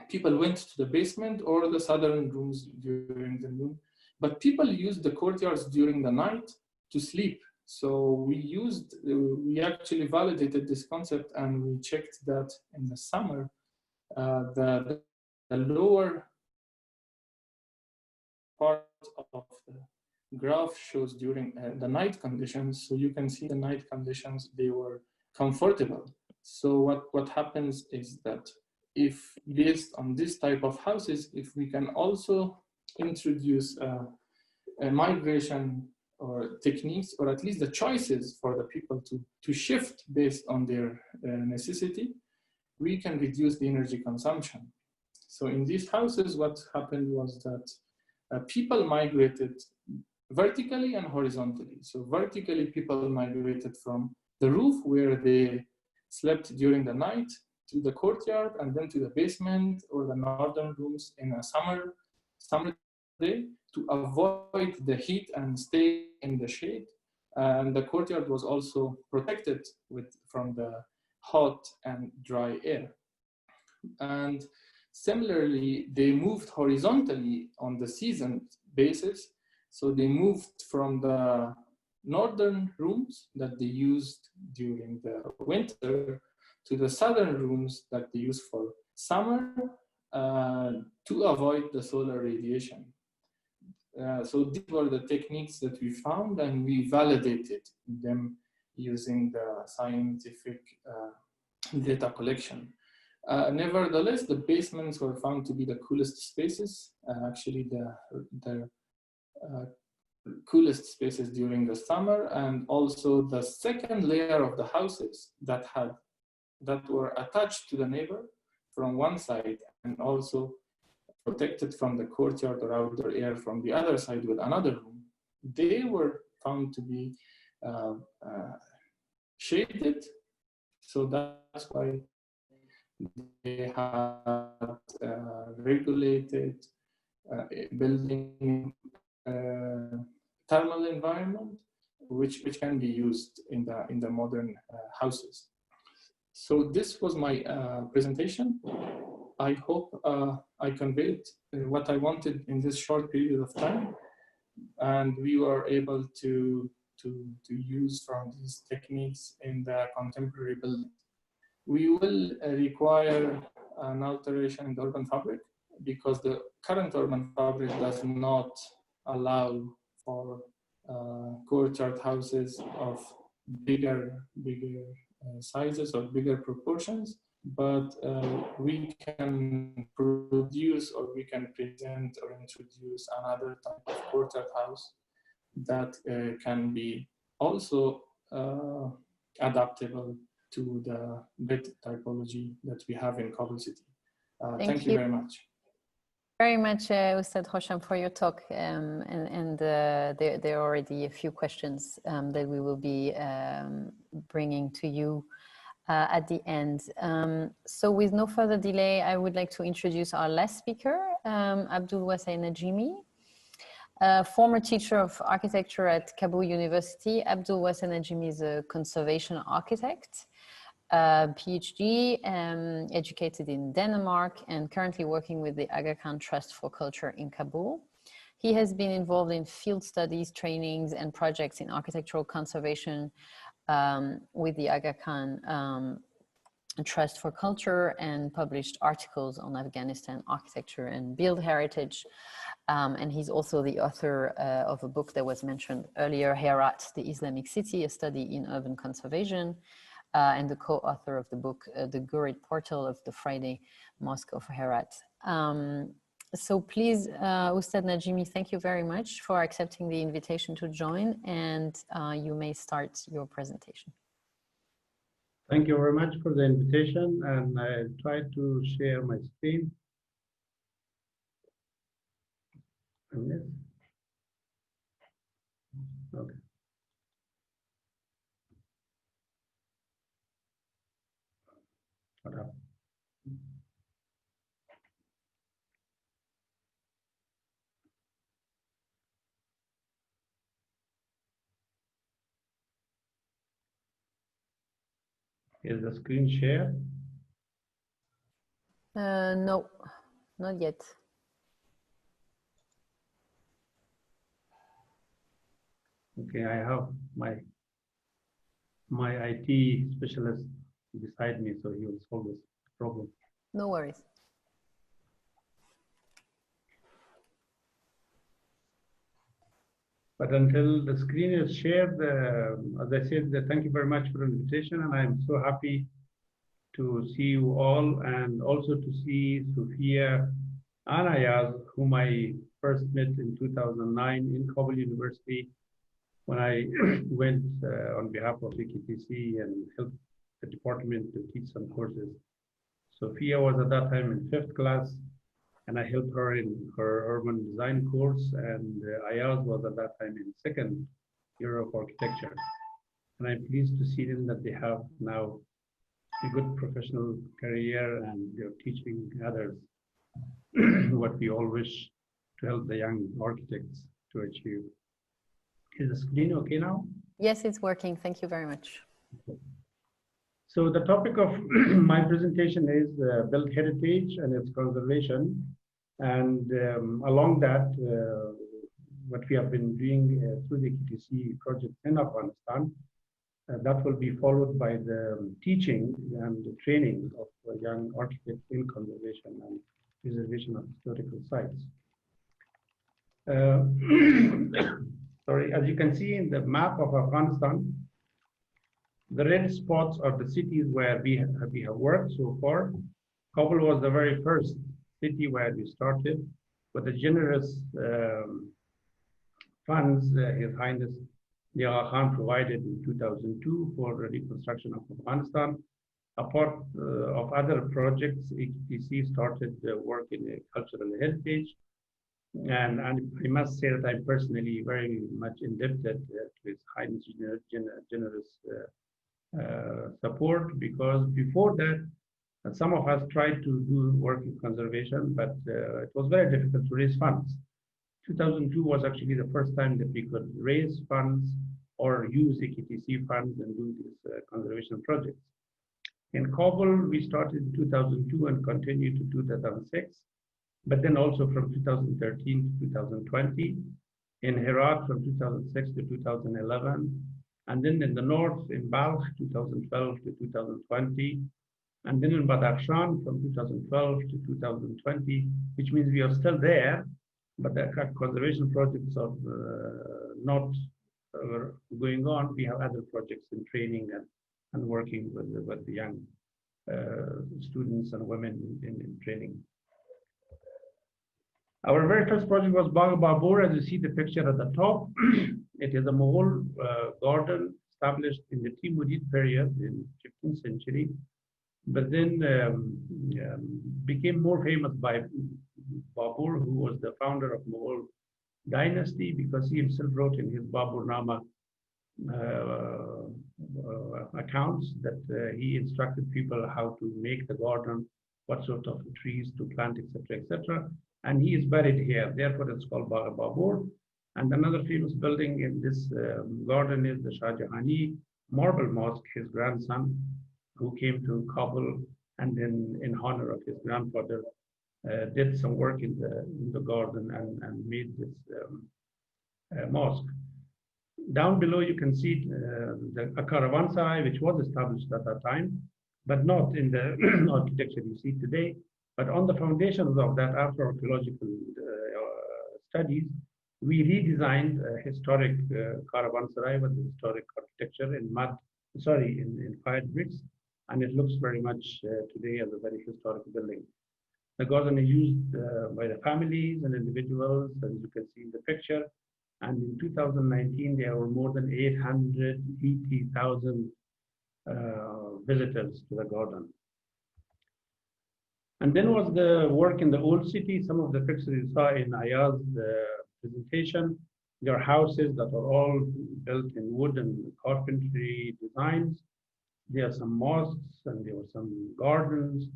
People went to the basement or the southern rooms during the noon, but people used the courtyards during the night to sleep. So we actually validated this concept, and we checked that in the summer, the lower part of the graph shows during the night conditions. So you can see the night conditions, they were comfortable. So what happens is that if based on this type of houses, if we can also introduce a migration or techniques, or at least the choices for the people to shift based on their necessity, we can reduce the energy consumption. So in these houses, what happened was that people migrated vertically and horizontally. So vertically, people migrated from the roof where they slept during the night to the courtyard, and then to the basement or the northern rooms in a summer day to avoid the heat and stay in the shade. And the courtyard was also protected from the hot and dry air. And similarly, they moved horizontally on the season basis. So they moved from the northern rooms that they used during the winter to the southern rooms that they use for summer to avoid the solar radiation. So these were the techniques that we found, and we validated them using the scientific data collection. Nevertheless, the basements were found to be the coolest spaces, actually the coolest spaces during the summer, and also the second layer of the houses that were attached to the neighbor from one side, and also protected from the courtyard or outdoor air from the other side with another room. They were found to be shaded, so that's why they had regulated building thermal environment, which can be used in the modern houses. So this was my presentation. I hope I conveyed what I wanted in this short period of time, and we were able to use from these techniques in the contemporary building. We will require an alteration in the urban fabric, because the current urban fabric does not allow for courtyard houses of bigger sizes or bigger proportions, but we can produce, or we can present or introduce another type of courtyard house that can be also adaptable to the bed typology that we have in Kabul city. Thank you very much. Very much, Ustad Hosham, for your talk. There are already a few questions that we will be bringing to you at the end. So with no further delay, I would like to introduce our last speaker, Abdul Wasay Najimi. Former teacher of architecture at Kabul University, Abdul Wasay Najimi is a conservation architect, PhD, educated in Denmark, and currently working with the Aga Khan Trust for Culture in Kabul. He has been involved in field studies, trainings, and projects in architectural conservation with the Aga Khan Trust for Culture, and published articles on Afghanistan architecture and build heritage. And he's also the author of a book that was mentioned earlier, Herat, the Islamic City, a study in urban conservation, and the co-author of the book, The Ghurid Portal of the Friday Mosque of Herat. So please, Ustad Najimi, thank you very much for accepting the invitation to join, and you may start your presentation. Thank you very much for the invitation, and I try to share my screen. Yes. Okay. What up? Is the screen share? No, not yet. Okay, I have my IT specialist beside me, so he will solve this problem. No worries. But until the screen is shared, as I said, thank you very much for the invitation, and I'm so happy to see you all, and also to see Sofia and Ayaz, whom I first met in 2009 in Kabul University when I went on behalf of the KTC and helped the department to teach some courses. Sofia was at that time in 5th class, and I helped her in her urban design course, and Ayaz was at that time in 2nd year of architecture. And I'm pleased to see them that they have now a good professional career and they're teaching others what we all wish to help the young architects to achieve. Is the screen okay now? Yes, it's working. Thank you very much. So the topic of my presentation is built heritage and its conservation. And along that, what we have been doing through the KTC project in Afghanistan, that will be followed by the teaching and the training of young architects in conservation and preservation of historical sites. Sorry, as you can see in the map of Afghanistan, the red spots are the cities where we have worked so far. Kabul was the very first city where we started with the generous funds His Highness Yahya Khan provided in 2002 for the reconstruction of Afghanistan. Apart of other projects, HTC started work in cultural heritage. And I must say that I'm personally very much indebted to His Highness generous support, because before that, some of us tried to do work in conservation, but it was very difficult to raise funds. 2002 was actually the first time that we could raise funds or use KTC funds and do these conservation projects. In Kabul, we started in 2002 and continued to 2006, but then also from 2013 to 2020, in Herat from 2006 to 2011, and then in the north in Balkh 2012 to 2020, and then in Badakhshan from 2012 to 2020, which means we are still there, but the conservation projects are not going on. We have other projects in training and working with the young students and women in training. Our very first project was Bagh-e-Babur, as you see the picture at the top. It is a Mughal garden established in the Timurid period in 15th century, but then became more famous by Babur, who was the founder of Mughal dynasty, because he himself wrote in his Baburnama accounts that he instructed people how to make the garden, what sort of trees to plant, etc., etc. And he is buried here. Therefore, it's called Bagh-e-Babur. And another famous building in this garden is the Shah Jahani Marble Mosque. His grandson, who came to Kabul and then in honor of his grandfather, did some work in the garden and made this mosque. Down below, you can see a caravanserai, which was established at that time, but not in the architecture you see today. But on the foundations of that, after archaeological studies, we redesigned a historic caravanserai with the historic architecture in in fired bricks, and it looks very much today as a very historic building. The garden is used by the families and individuals, as you can see in the picture. And in 2019, there were more than 880,000 visitors to the garden. And then was the work in the old city. Some of the pictures you saw in Ayaz's presentation. There are houses that are all built in wood and carpentry designs. There are some mosques and there were some gardens.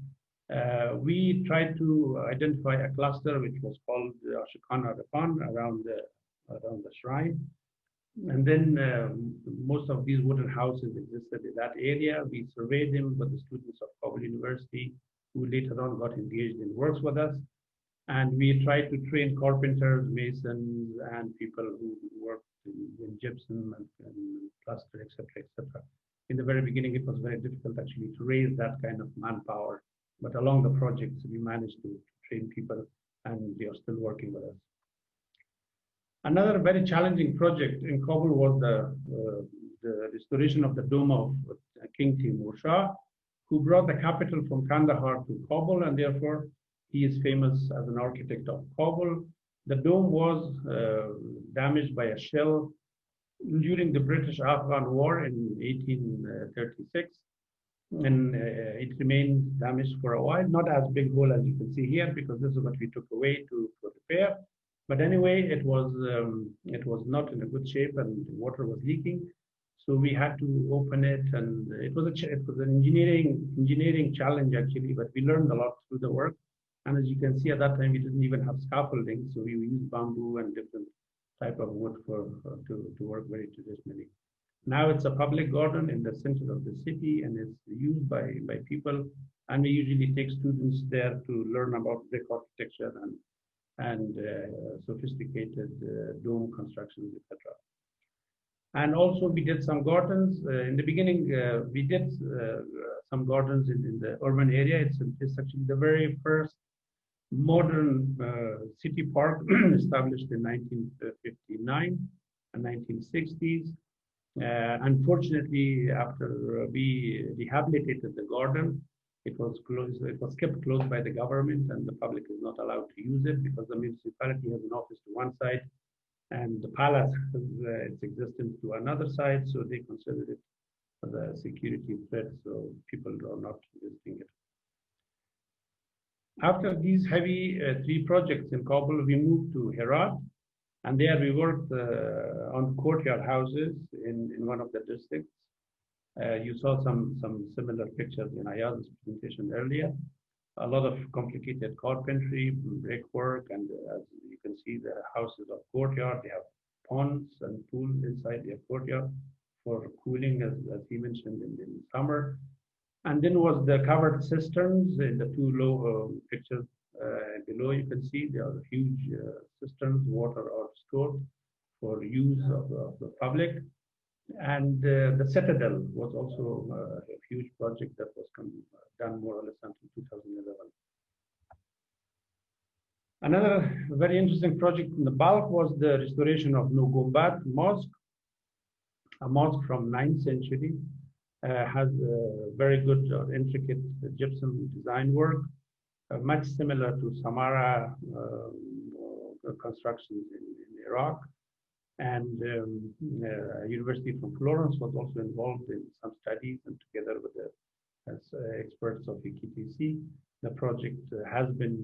We tried to identify a cluster which was called Ashikana Rafan around the shrine. And then most of these wooden houses existed in that area. We surveyed them with the students of Kabul University, who later on got engaged in works with us. And we tried to train carpenters, masons, and people who worked in gypsum and plaster, etc., etc. In the very beginning, it was very difficult actually to raise that kind of manpower. But along the projects, we managed to train people, and they are still working with us. Another very challenging project in Kabul was the restoration of the dome of King Timur Shah, who brought the capital from Kandahar to Kabul, and therefore he is famous as an architect of Kabul. The dome was damaged by a shell during the British-Afghan War in 1836, and it remained damaged for a while. Not as big hole as you can see here, because this is what we took away for repair. But anyway, it was not in a good shape, and the water was leaking. So we had to open it, and it was an engineering challenge actually. But we learned a lot through the work. And as you can see, at that time we didn't even have scaffolding, so we used bamboo and different type of wood to work very traditionally. Now it's a public garden in the center of the city, and it's used by people. And we usually take students there to learn about brick architecture and sophisticated dome constructions, etc. And also we did some gardens. In the beginning, we did some gardens in the urban area. It's actually the very first modern city park established in 1959 and 1960s. Unfortunately, after we rehabilitated the garden, it was closed. It was kept closed by the government, and the public is not allowed to use it because the municipality has an office to one side, and the palace has its existence to another side. So they considered it as a security threat. So people are not visiting it. After these heavy three projects in Kabul, we moved to Herat, and there we worked on courtyard houses in one of the districts. You saw some similar pictures in Ayaz's presentation earlier. A lot of complicated carpentry, brickwork, and as you can see, the houses of courtyard. They have ponds and pools inside their courtyard for cooling, as he mentioned, in summer. And then was the covered cisterns in the two low pictures below. You can see there are huge cisterns. Water are stored for use of the public. And the citadel was also a huge project that was done more or less until 2011. Another very interesting project in the bulk was the restoration of Nugobat Mosque, a mosque from 9th century. Has very good intricate gypsum design work, much similar to Samarra constructions in Iraq. And University from Florence was also involved in some studies, and together with the experts of EKTC, the project has been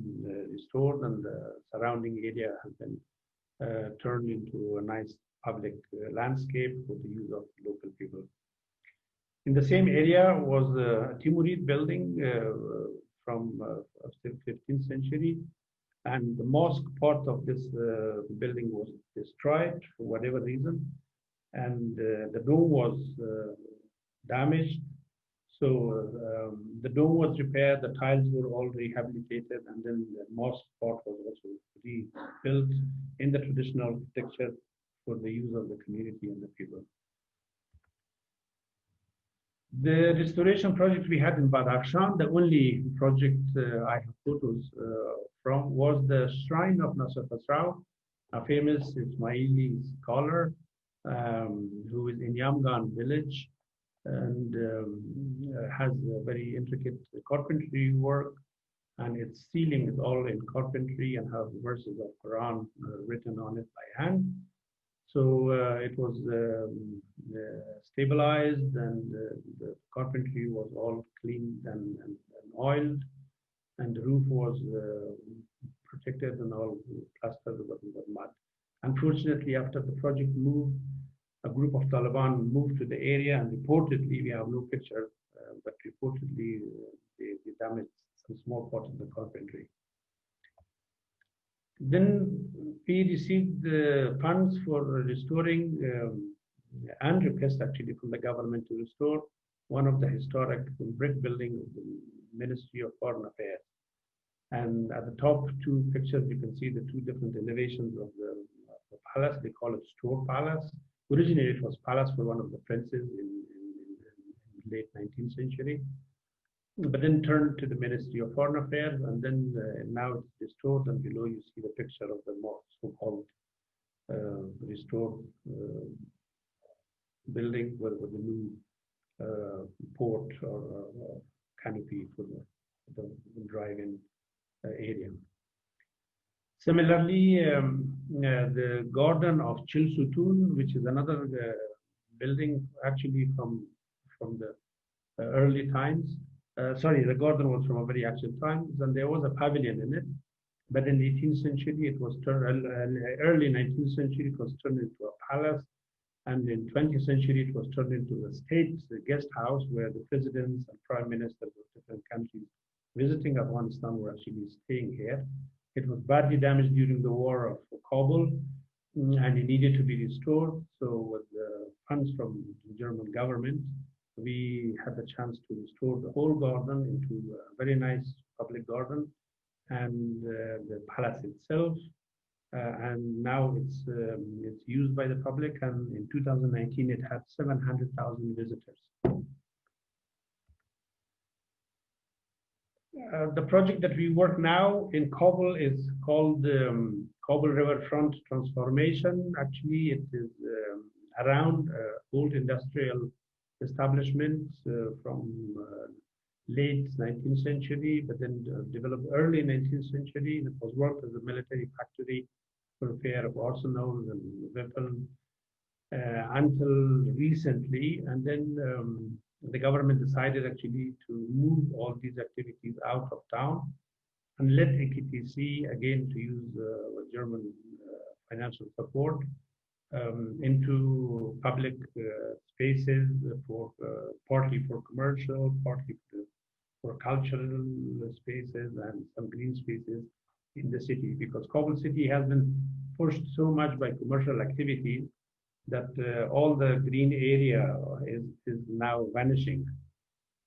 restored, and the surrounding area has been turned into a nice public landscape for the use of local people. In the same area was a Timurid building from 15th century, and the mosque part of this building was destroyed for whatever reason, and the dome was damaged. So the dome was repaired, the tiles were all rehabilitated, and then the mosque part was also rebuilt in the traditional architecture for the use of the community and the people. The restoration project we had in Badakhshan, the only project I have photos from, was the shrine of Nasser Khosrau, a famous Ismaili scholar who is in Yamgan village, and has a very intricate carpentry work, and its ceiling is all in carpentry and have verses of Quran written on it by hand. So it was stabilized, and the carpentry was all cleaned and oiled, and the roof was protected and all plastered with mud. Unfortunately, after the project moved, a group of Taliban moved to the area, and reportedly, we have no picture, but reportedly they damaged some small part of the carpentry. Then we received the funds for restoring and request actually from the government to restore one of the historic brick building of the Ministry of Foreign Affairs. And at the top two pictures, you can see the two different elevations of the palace. They call it Store Palace. Originally, it was palace for one of the princes in late 19th century, but then turned to the Ministry of Foreign Affairs, and then now it's restored, and below you see the picture of the more so-called restored building with the new port or canopy for the drive-in area. Similarly, the garden of Chilsutun, which is another building actually from the early times. Sorry, the garden was from a very ancient times, and there was a pavilion in it. But in the 18th century, it was turned, early 19th century, it was turned into a palace. And in 20th century, it was turned into a state, the guest house, where the presidents and prime ministers of different countries visiting Afghanistan were actually staying here. It was badly damaged during the war of Kabul, and it needed to be restored. So with the funds from the German government, we had the chance to restore the whole garden into a very nice public garden, and the palace itself. And now it's used by the public, and in 2019 it had 700,000 visitors. The project that we work now in Kabul is called Kabul Riverfront Transformation. Actually, it is around old industrial establishments from late 19th century, but then developed early 19th century. It was worked as a military factory for repair of arsenals and weapons until recently. And then the government decided actually to move all these activities out of town and let AKTC, again, to use German financial support, into public spaces for partly for commercial, partly for cultural spaces and some green spaces in the city, because Kabul city has been pushed so much by commercial activity that all the green area is now vanishing.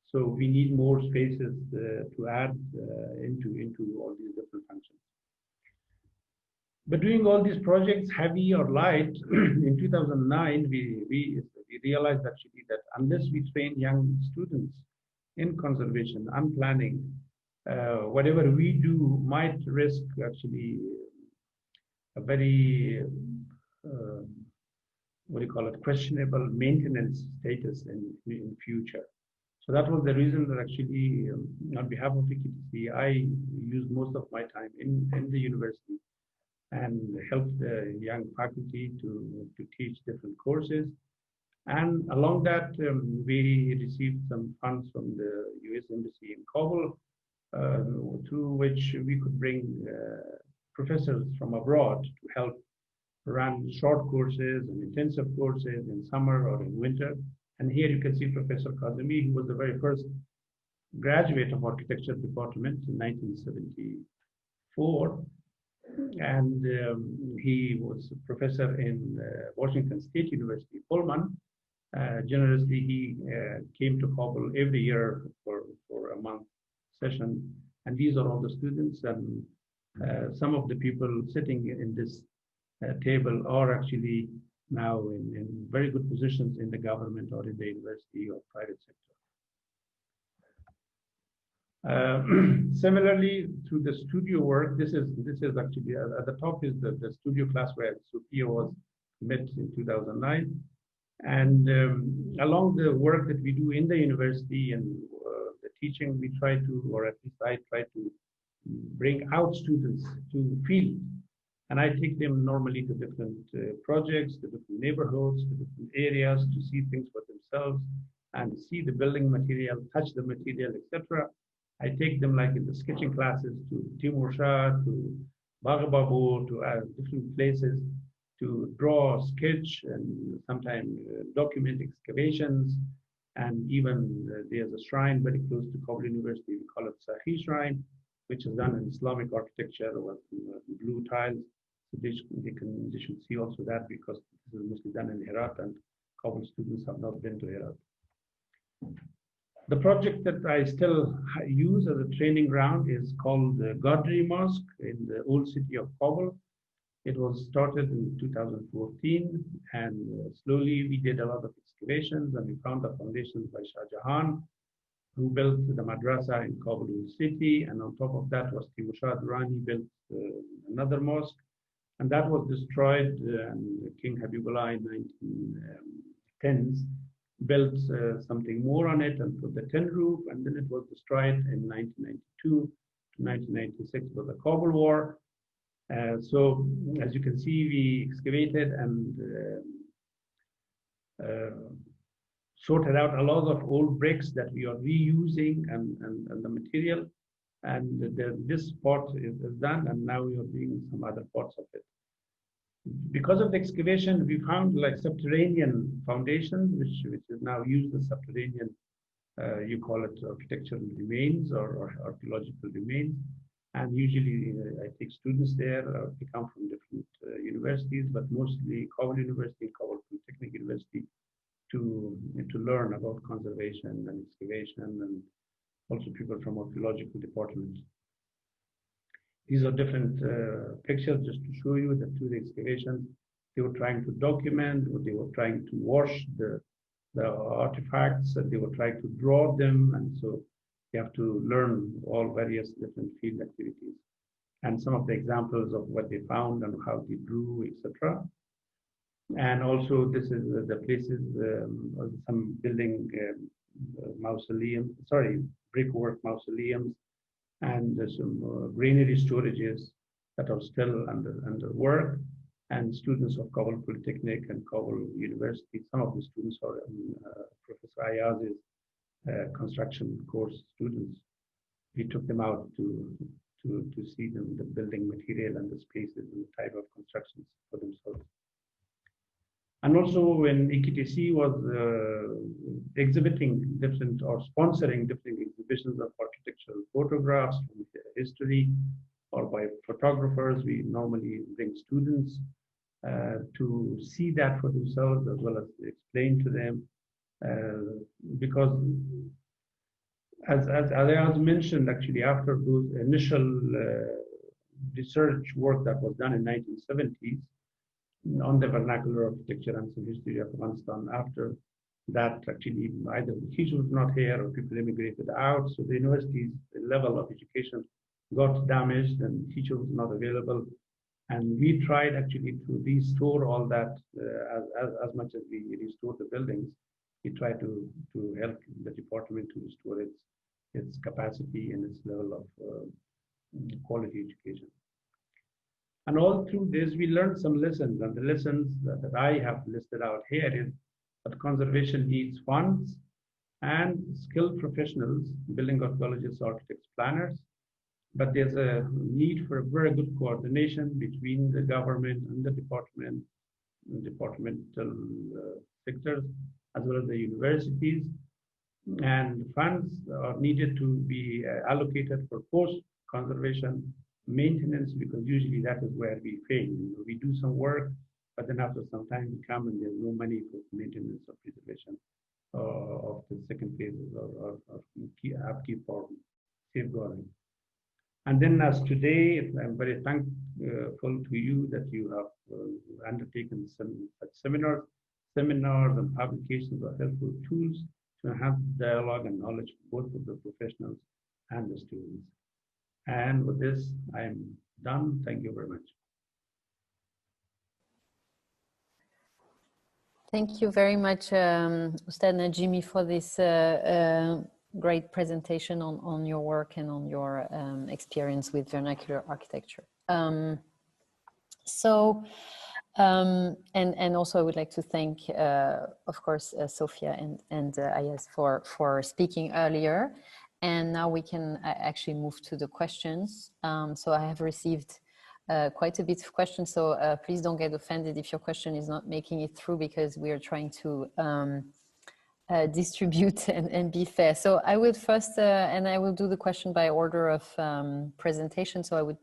So we need more spaces to add into all these different functions. But doing all these projects, heavy or light, in 2009, we realized actually that unless we train young students in conservation and planning, whatever we do might risk actually a very, questionable maintenance status in future. So that was the reason that actually, on behalf of AKTC, I used most of my time in the university and helped the young faculty to teach different courses. And along that, we received some funds from the US Embassy in Kabul, through which we could bring professors from abroad to help run short courses and intensive courses in summer or in winter. And here you can see Professor Kazemi, who was the very first graduate of architecture department in 1974. And he was a professor in Washington State University, Pullman. Generously, he came to Kabul every year for a month session. And these are all the students. And some of the people sitting in this table are actually now in very good positions in the government or in the university or private sector. Similarly, through the studio work, this is actually at the top is the studio class where Sofia was met in 2009. And along the work that we do in the university and the teaching, we try to, or at least I try to bring out students to field. And I take them normally to different projects, to different neighborhoods, to different areas to see things for themselves and see the building material, touch the material, etc. I take them like in the sketching classes to Timur Shah, to Bagh-e-Babur, to different places to draw, sketch, and sometimes document excavations. And even there's a shrine very close to Kabul University, we call it Sahi Shrine, which is done in Islamic architecture with blue tiles. So they should see also that, because this is mostly done in Herat and Kabul students have not been to Herat. The project that I still use as a training ground is called the Gadri Mosque in the old city of Kabul. It was started in 2014, and slowly we did a lot of excavations and we found the foundations by Shah Jahan, who built the madrasa in Kabul city, and on top of that was Timur Shah Durrani built another mosque, and that was destroyed, and King Habibullah in 1910s built something more on it and put the tin roof, and then it was destroyed in 1992 to 1996 for the Kabul War. So as you can see, we excavated and sorted out a lot of old bricks that we are reusing and the material. And this part is done, and now we are doing some other parts of it. Because of the excavation, we found like subterranean foundations, which is now used as subterranean, you call it architectural remains or archaeological remains. And usually I take students there, they come from different universities, but mostly Kabul University, Kabul Polytechnic University, to learn about conservation and excavation, and also people from archaeological departments. These are different pictures just to show you that through the excavations, they were trying to document, or they were trying to wash the artifacts, and they were trying to draw them. And so you have to learn all various different field activities. And some of the examples of what they found and how they drew, etc. And also this is the places, some building mausoleum, sorry, brickwork mausoleums, and some granary storages that are still under work. And students of Kabul Polytechnic and Kabul University, some of the students are Professor Ayaz's construction course students. We took them out to see the building material and the spaces and the type of constructions for themselves. And also when EKTC was exhibiting different or sponsoring different exhibitions of architectural photographs from history or by photographers, we normally bring students to see that for themselves, as well as explain to them, because as I mentioned, actually after those initial research work that was done in 1970s on the vernacular architecture and some history of Afghanistan, after that actually either the teacher was not here or people immigrated out, so the university's level of education got damaged and teacher was not available. And we tried actually to restore all that as much as we restore the buildings. We tried to help the department to restore its capacity and its level of quality education. And all through this, we learned some lessons, and the lessons that I have listed out here is that conservation needs funds and skilled professionals, building archaeologists, architects, planners. But there's a need for a very good coordination between the government and the departmental sectors, as well as the universities. And funds are needed to be allocated for post-conservation maintenance, because usually that is where we fail. We do some work, but then after some time we come and there's no money for maintenance or preservation of the second phases or upkeep or safeguarding. And then as today, I'm very thankful to you that you have undertaken some seminars and publications are helpful tools to enhance dialogue and knowledge both of the professionals and the students. And with this, I'm done. Thank you very much. Thank you very much, Ustad Najimi, for this great presentation on your work and on your experience with vernacular architecture. And also I would like to thank, of course, Sofia and Ayaz for speaking earlier. And now we can actually move to the questions. So I have received quite a bit of questions. So please don't get offended if your question is not making it through, because we are trying to distribute and be fair. So I will first, and I will do the question by order of presentation. So I would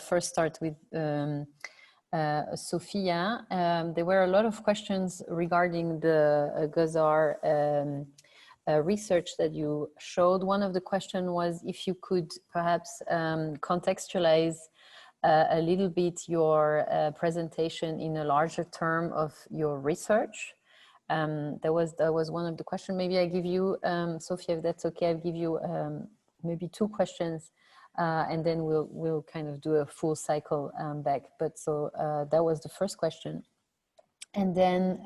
first start with Sofia. There were a lot of questions regarding the Gozar research that you showed. One of the questions was if you could perhaps contextualize a little bit your presentation in a larger term of your research. That was one of the questions. Maybe I give you, Sofia, if that's okay, I'll give you maybe two questions and then we'll kind of do a full cycle back. But so that was the first question. And then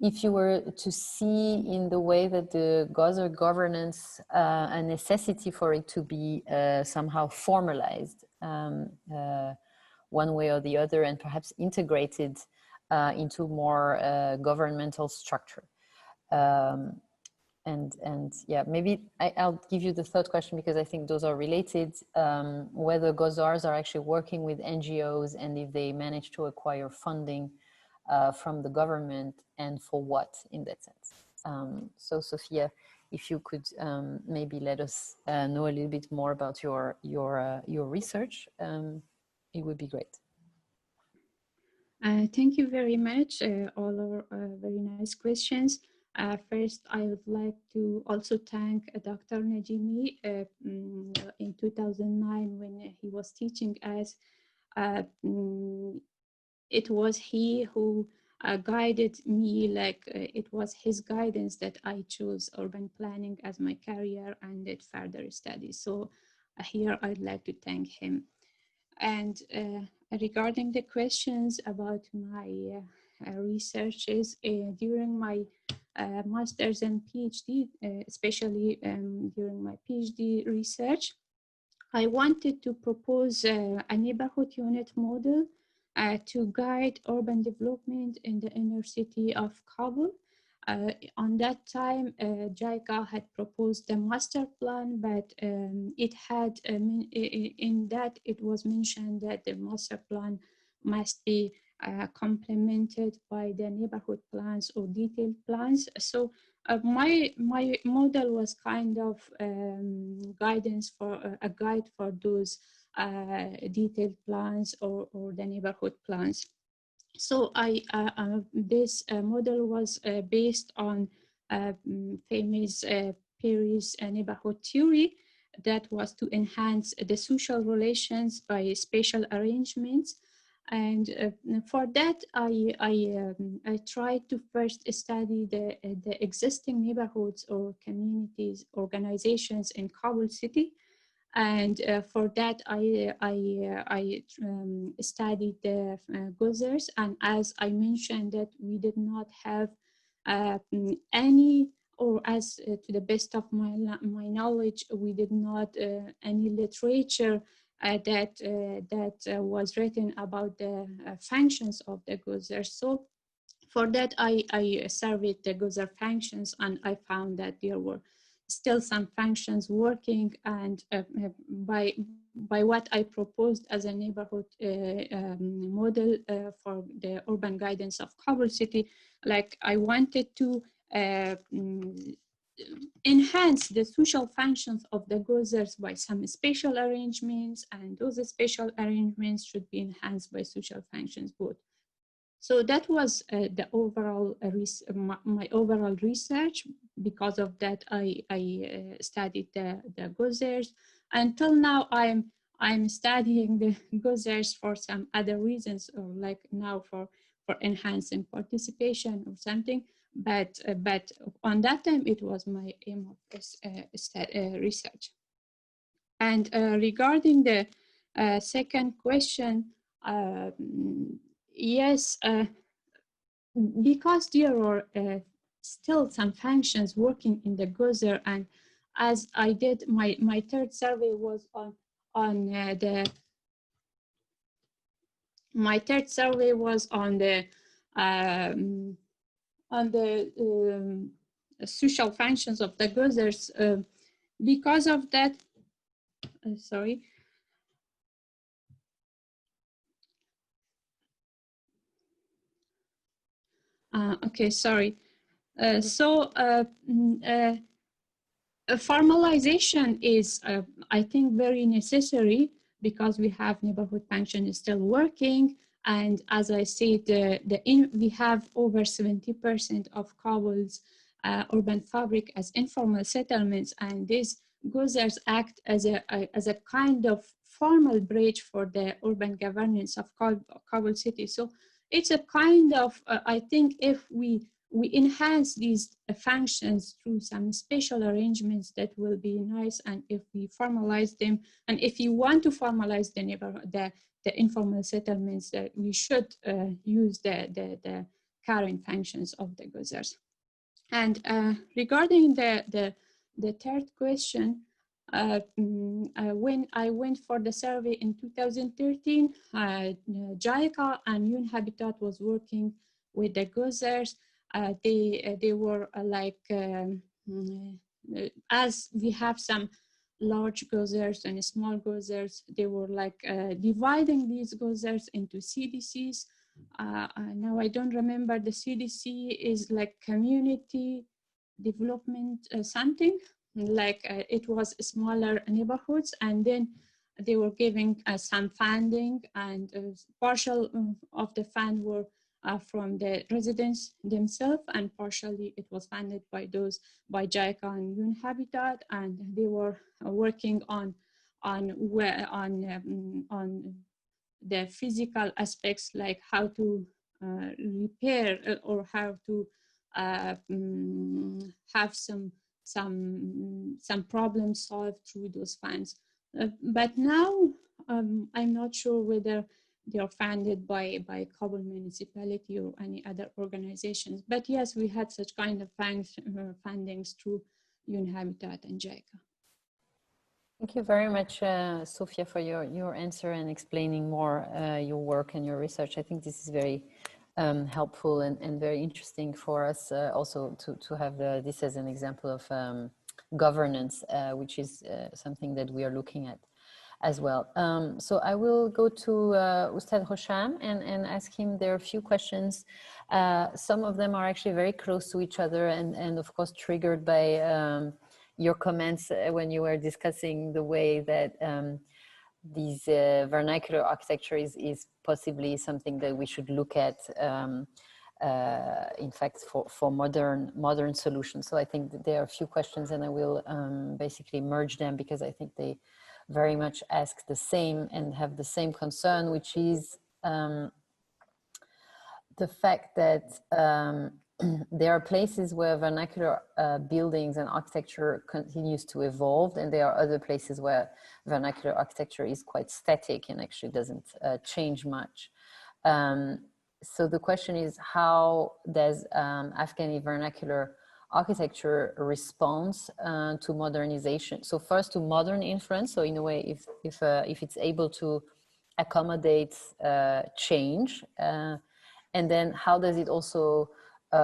if you were to see in the way that the Gozar governance, a necessity for it to be somehow formalized, one way or the other, and perhaps integrated into more governmental structure. And yeah, maybe I'll give you the third question because I think those are related, whether Gozars are actually working with NGOs and if they manage to acquire funding from the government, and for what in that sense. So Sofia, if you could maybe let us know a little bit more about your research, it would be great. Thank you very much. All are very nice questions. First, I would like to also thank Dr. Najimi in 2009 when he was teaching us. It was he who guided me, like it was his guidance that I chose urban planning as my career and did further studies. So here I'd like to thank him. And regarding the questions about my researches during my master's and PhD, especially during my PhD research, I wanted to propose a neighborhood unit model to guide urban development in the inner city of Kabul. On that time, JICA had proposed the master plan, but it had, in that it was mentioned that the master plan must be complemented by the neighborhood plans or detailed plans. So my model was kind of guidance for a guide for those detailed plans or the neighborhood plans. So this model was based on famous Paris neighborhood theory that was to enhance the social relations by spatial arrangements. And for that, I tried to first study the existing neighborhoods or communities, organizations in Kabul city. And for that, I studied the Gozars. And as I mentioned that we did not have any, or as to the best of my knowledge, we did not any literature that was written about the functions of the Gozars. So for that, I surveyed the Gozar functions, and I found that there were still some functions working, and by what I proposed as a neighborhood model for the urban guidance of Kabul city, like I wanted to enhance the social functions of the Gozars by some spatial arrangements, and those spatial arrangements should be enhanced by social functions both. So that was the overall my overall research. Because of that, I studied the Gozars. Until now, I'm studying the Gozars for some other reasons, or like now for enhancing participation or something. But on that time, it was my aim of this research. And regarding the second question, yes, because there are still some functions working in the Gozar, and as I did, my third survey was on the social functions of the Gozars. Because of that, sorry. Okay, sorry. Formalization is, I think, very necessary because we have neighborhood function is still working. And as I said, we have over 70% of Kabul's urban fabric as informal settlements, and these Gozars act as a kind of formal bridge for the urban governance of Kabul city. So it's a kind of, I think if we enhance these functions through some special arrangements, that will be nice. And if we formalize them, and if you want to formalize the neighborhood, the informal settlements, that we should use the current functions of the Gozars. And regarding the third question, When I went for the survey in 2013, JICA and UN Habitat was working with the Gozars. They were as we have some large Gozars and small Gozars, they were dividing these Gozars into CDCs. Now I don't remember, the CDC is like community development something, it was smaller neighborhoods, and then they were giving some funding, and partial of the fund were from the residents themselves, and partially it was funded by JICA and UN Habitat, and they were working on the physical aspects, like how to repair or how to have some problems solved through those funds. But now I'm not sure whether they are funded by Kabul municipality or any other organizations. But yes, we had such kind of fundings through UN Habitat and JICA. Thank you very much, Sofia, for your answer and explaining more your work and your research. I think this is very helpful and very interesting for us also to have this as an example of governance, which is something that we are looking at as well. So I will go to Ustad Hosham and ask him. There are a few questions. Some of them are actually very close to each other and of course triggered by your comments when you were discussing the way that these vernacular architecture is possibly something that we should look at, in fact, for modern solutions. So I think that there are a few questions, and I will basically merge them because I think they very much ask the same and have the same concern, which is the fact that there are places where vernacular buildings and architecture continues to evolve, and there are other places where vernacular architecture is quite static and actually doesn't change much. So the question is, how does Afghani vernacular architecture respond to modernization? So first, to modern influence. So in a way, if it's able to accommodate change, and then how does it also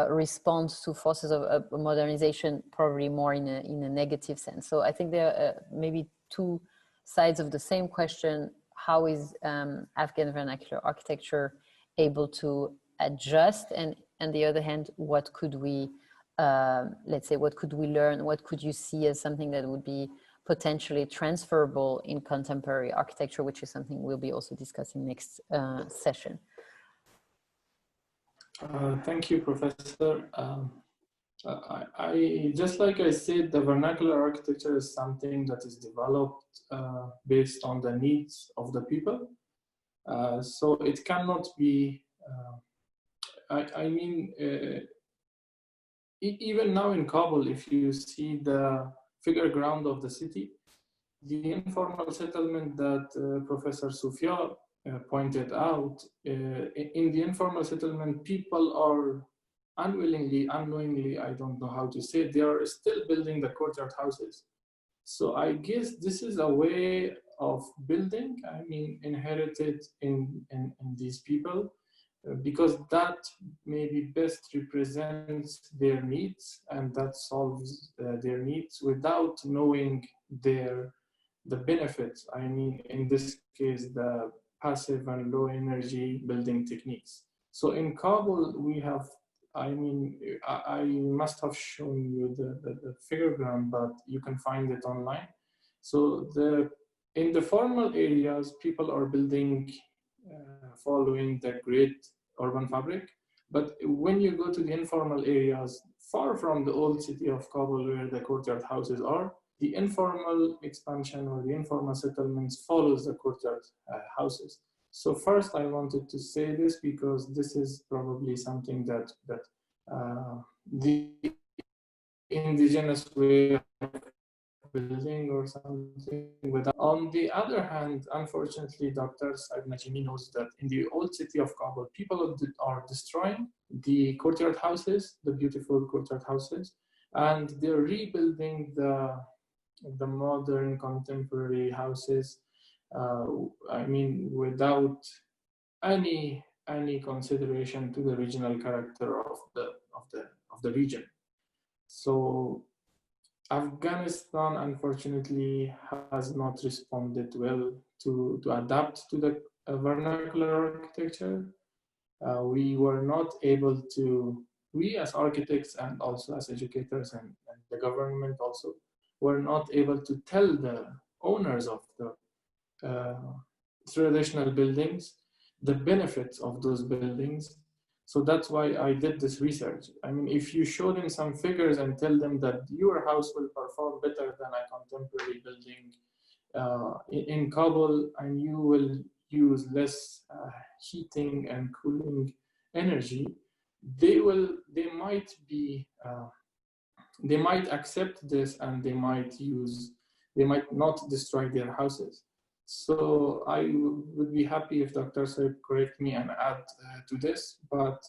respond to forces of modernization, probably more in a negative sense. So I think there are maybe two sides of the same question. How is Afghan vernacular architecture able to adjust? And on the other hand, what could we, let's say, what could we learn? What could you see as something that would be potentially transferable in contemporary architecture, which is something we'll be also discussing next session. Thank you, Professor. I just like I said, the vernacular architecture is something that is developed based on the needs of the people. So it cannot be, even now in Kabul, if you see the figure ground of the city, the informal settlement that Professor Sofia pointed out, in the informal settlement, people are unwillingly, unknowingly, I don't know how to say it, they are still building the courtyard houses. So I guess this is a way of building, inherited in these people, because that maybe best represents their needs and that solves their needs without knowing the benefits. In this case, the passive and low energy building techniques. So in Kabul, we have, I must have shown you the figure ground, but you can find it online. So in the formal areas, people are building following the great urban fabric. But when you go to the informal areas, far from the old city of Kabul where the courtyard houses are, the informal expansion or the informal settlements follows the courtyard houses. So first I wanted to say this because this is probably something that the indigenous way of building or something without. On the other hand, unfortunately, Dr. Najimi knows that in the old city of Kabul, people are destroying the courtyard houses, the beautiful courtyard houses, and they're rebuilding the modern contemporary houses. I mean, without any consideration to the regional character of the region. So Afghanistan, unfortunately, has not responded well to adapt to the vernacular architecture. We were not able to, we as architects and also as educators and the government also, were not able to tell the owners of the traditional buildings the benefits of those buildings. So that's why I did this research. I mean, if you show them some figures and tell them that your house will perform better than a contemporary building in Kabul, and you will use less heating and cooling energy, they might accept this, and they might not destroy their houses. So I would be happy if Dr. Saib correct me and add to this, but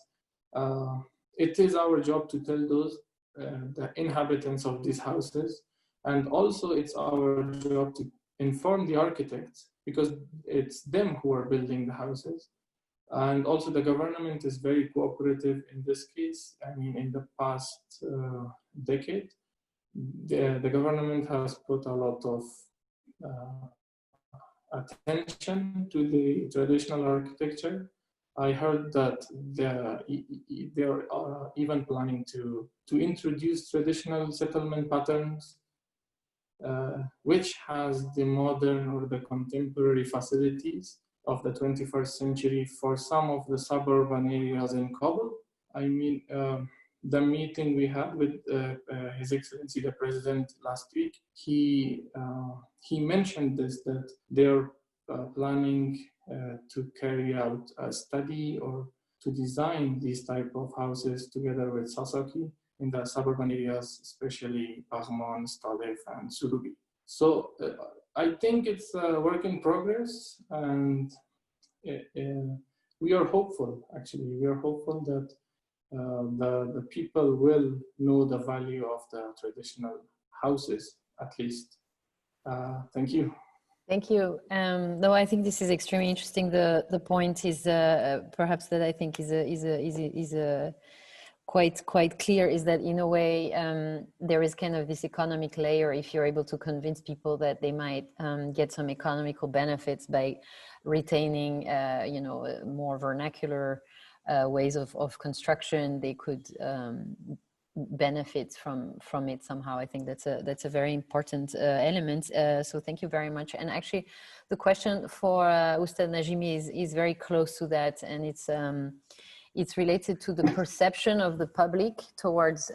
it is our job to tell those the inhabitants of these houses, and also it's our job to inform the architects, because it's them who are building the houses. And also the government is very cooperative in this case. I mean, in the past decade, the government has put a lot of attention to the traditional architecture. I heard that they're even planning to introduce traditional settlement patterns, which has the modern or the contemporary facilities of the 21st century for some of the suburban areas in Kabul. I mean, the meeting we had with His Excellency the President last week, he mentioned this, that they're planning to carry out a study or to design these type of houses together with Sasaki in the suburban areas, especially Baghman, Stalef, and Surubi. So I think it's a work in progress, and we are hopeful, actually. We are hopeful that the people will know the value of the traditional houses, at least. Thank you. Thank you. No, I think this is extremely interesting. The point is perhaps that I think is a quite clear, is that in a way there is kind of this economic layer. If you're able to convince people that they might get some economical benefits by retaining, more vernacular ways of construction, they could benefit from it somehow. I think that's a very important element. So thank you very much. And actually, the question for Ustad Najimi is very close to that, and it's related to the perception of the public towards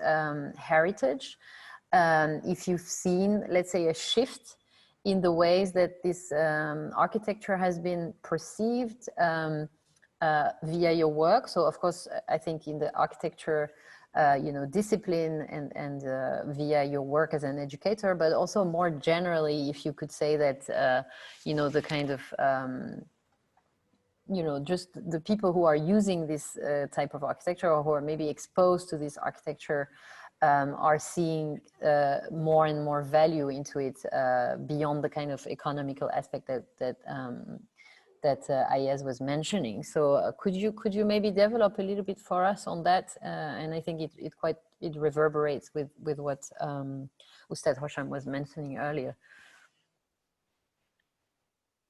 heritage. If you've seen, let's say, a shift in the ways that this architecture has been perceived via your work. So of course, I think in the architecture, discipline and via your work as an educator, but also more generally, if you could say that, the kind of, just the people who are using this type of architecture, or who are maybe exposed to this architecture, are seeing more and more value into it beyond the kind of economical aspect that Ayaz was mentioning. So could you maybe develop a little bit for us on that? And I think it reverberates with what Ustad Hosham was mentioning earlier.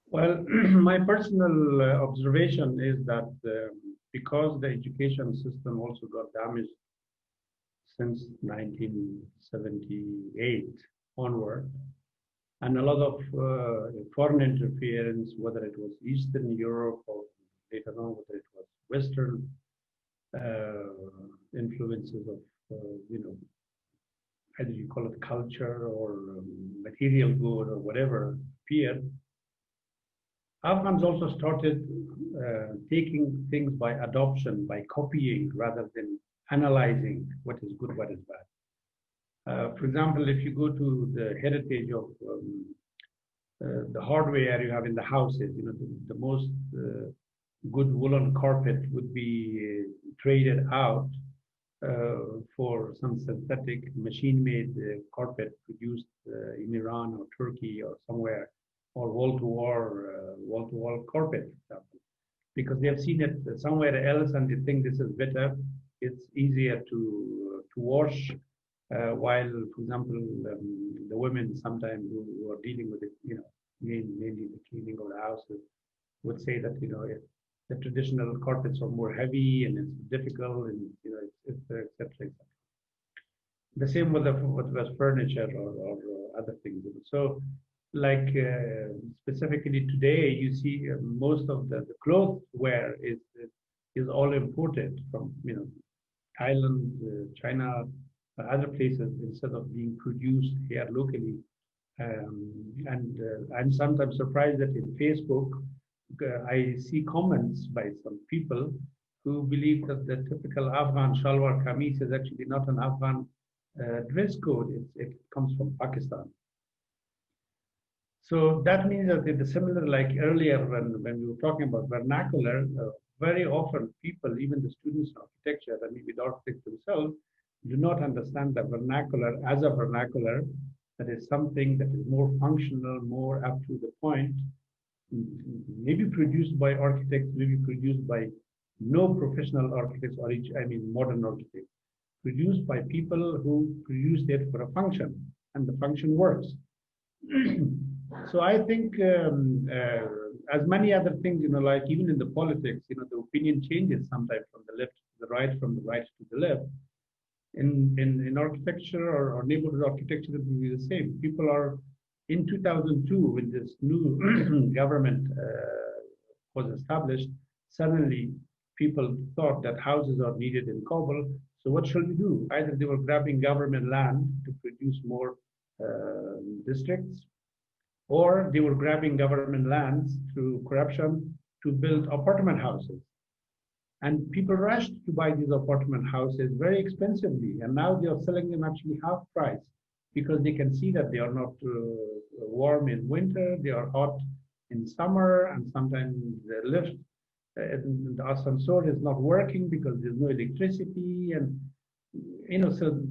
Well, my personal observation is that because the education system also got damaged since 1978 onward, and a lot of foreign interference, whether it was Eastern Europe or later on, whether it was Western influences of, either you call it culture or material good or whatever appeared, Afghans also started taking things by adoption, by copying, rather than analyzing what is good, what is bad. For example, if you go to the heritage of the hardware you have in the houses, the most good woolen carpet would be traded out for some synthetic machine-made carpet produced in Iran or Turkey or somewhere, or wall-to-wall carpet, for example, because they have seen it somewhere else and they think this is better. It's easier to wash. While, for example, the women sometimes who are dealing with it, mainly the cleaning of the houses, would say that the traditional carpets are more heavy and it's difficult, and it's et cetera, et cetera. The same with was furniture or other things. So, like specifically today, you see most of the clothes wear is all imported from Thailand, China, other places, instead of being produced here locally. And I'm sometimes surprised that in Facebook, I see comments by some people who believe that the typical Afghan shalwar kameez is actually not an Afghan dress code. It comes from Pakistan. So that means that it's similar, like earlier when we were talking about vernacular, very often people, even the students in architecture and maybe the architects themselves, do not understand the vernacular as a vernacular that is something that is more functional, more up to the point, maybe produced by architects, maybe produced by no professional architects, or modern architects, produced by people who produced it for a function, and the function works. So I think, as many other things, like even in the politics, the opinion changes sometimes from the left to the right, from the right to the left. In architecture or neighborhood architecture, it will be the same. People are, in 2002, when this new government was established, suddenly people thought that houses are needed in Kabul. So what shall we do? Either they were grabbing government land to produce more districts, or they were grabbing government lands through corruption to build apartment houses. And people rushed to buy these apartment houses very expensively. And now they are selling them actually half price, because they can see that they are not warm in winter, they are hot in summer, and sometimes the lift, the ascensor is not working because there's no electricity. And, so,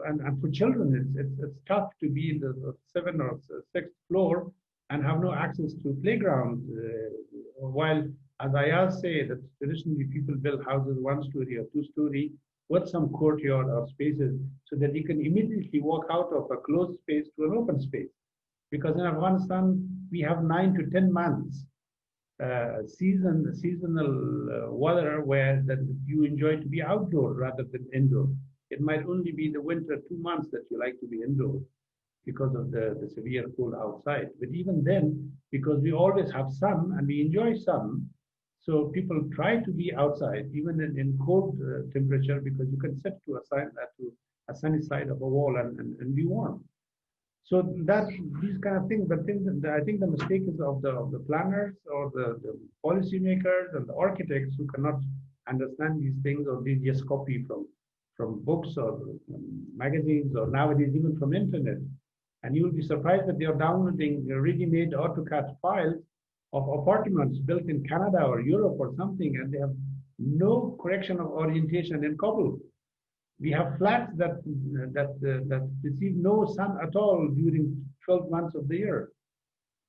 and for children, it's tough to be in the 7th or 6th floor and have no access to playground. While, as Ayaz say, that traditionally people build houses 1-story or 2-story with some courtyard or spaces, so that you can immediately walk out of a closed space to an open space. Because in Afghanistan, we have 9 to 10 months seasonal weather where that you enjoy to be outdoor rather than indoor. It might only be the winter 2 months that you like to be indoor because of the severe cold outside. But even then, because we always have sun and we enjoy sun, so people try to be outside, even in cold temperature, because you can sit to a sunny side of a wall and be warm. So that these kind of things, but I think the mistake is of the planners or the policymakers and the architects who cannot understand these things, or they just copy from books or magazines, or nowadays even from internet. And you will be surprised that they are downloading ready-made AutoCAD files of apartments built in Canada or Europe or something, and they have no correction of orientation in Kabul. We have flats that receive no sun at all during 12 months of the year.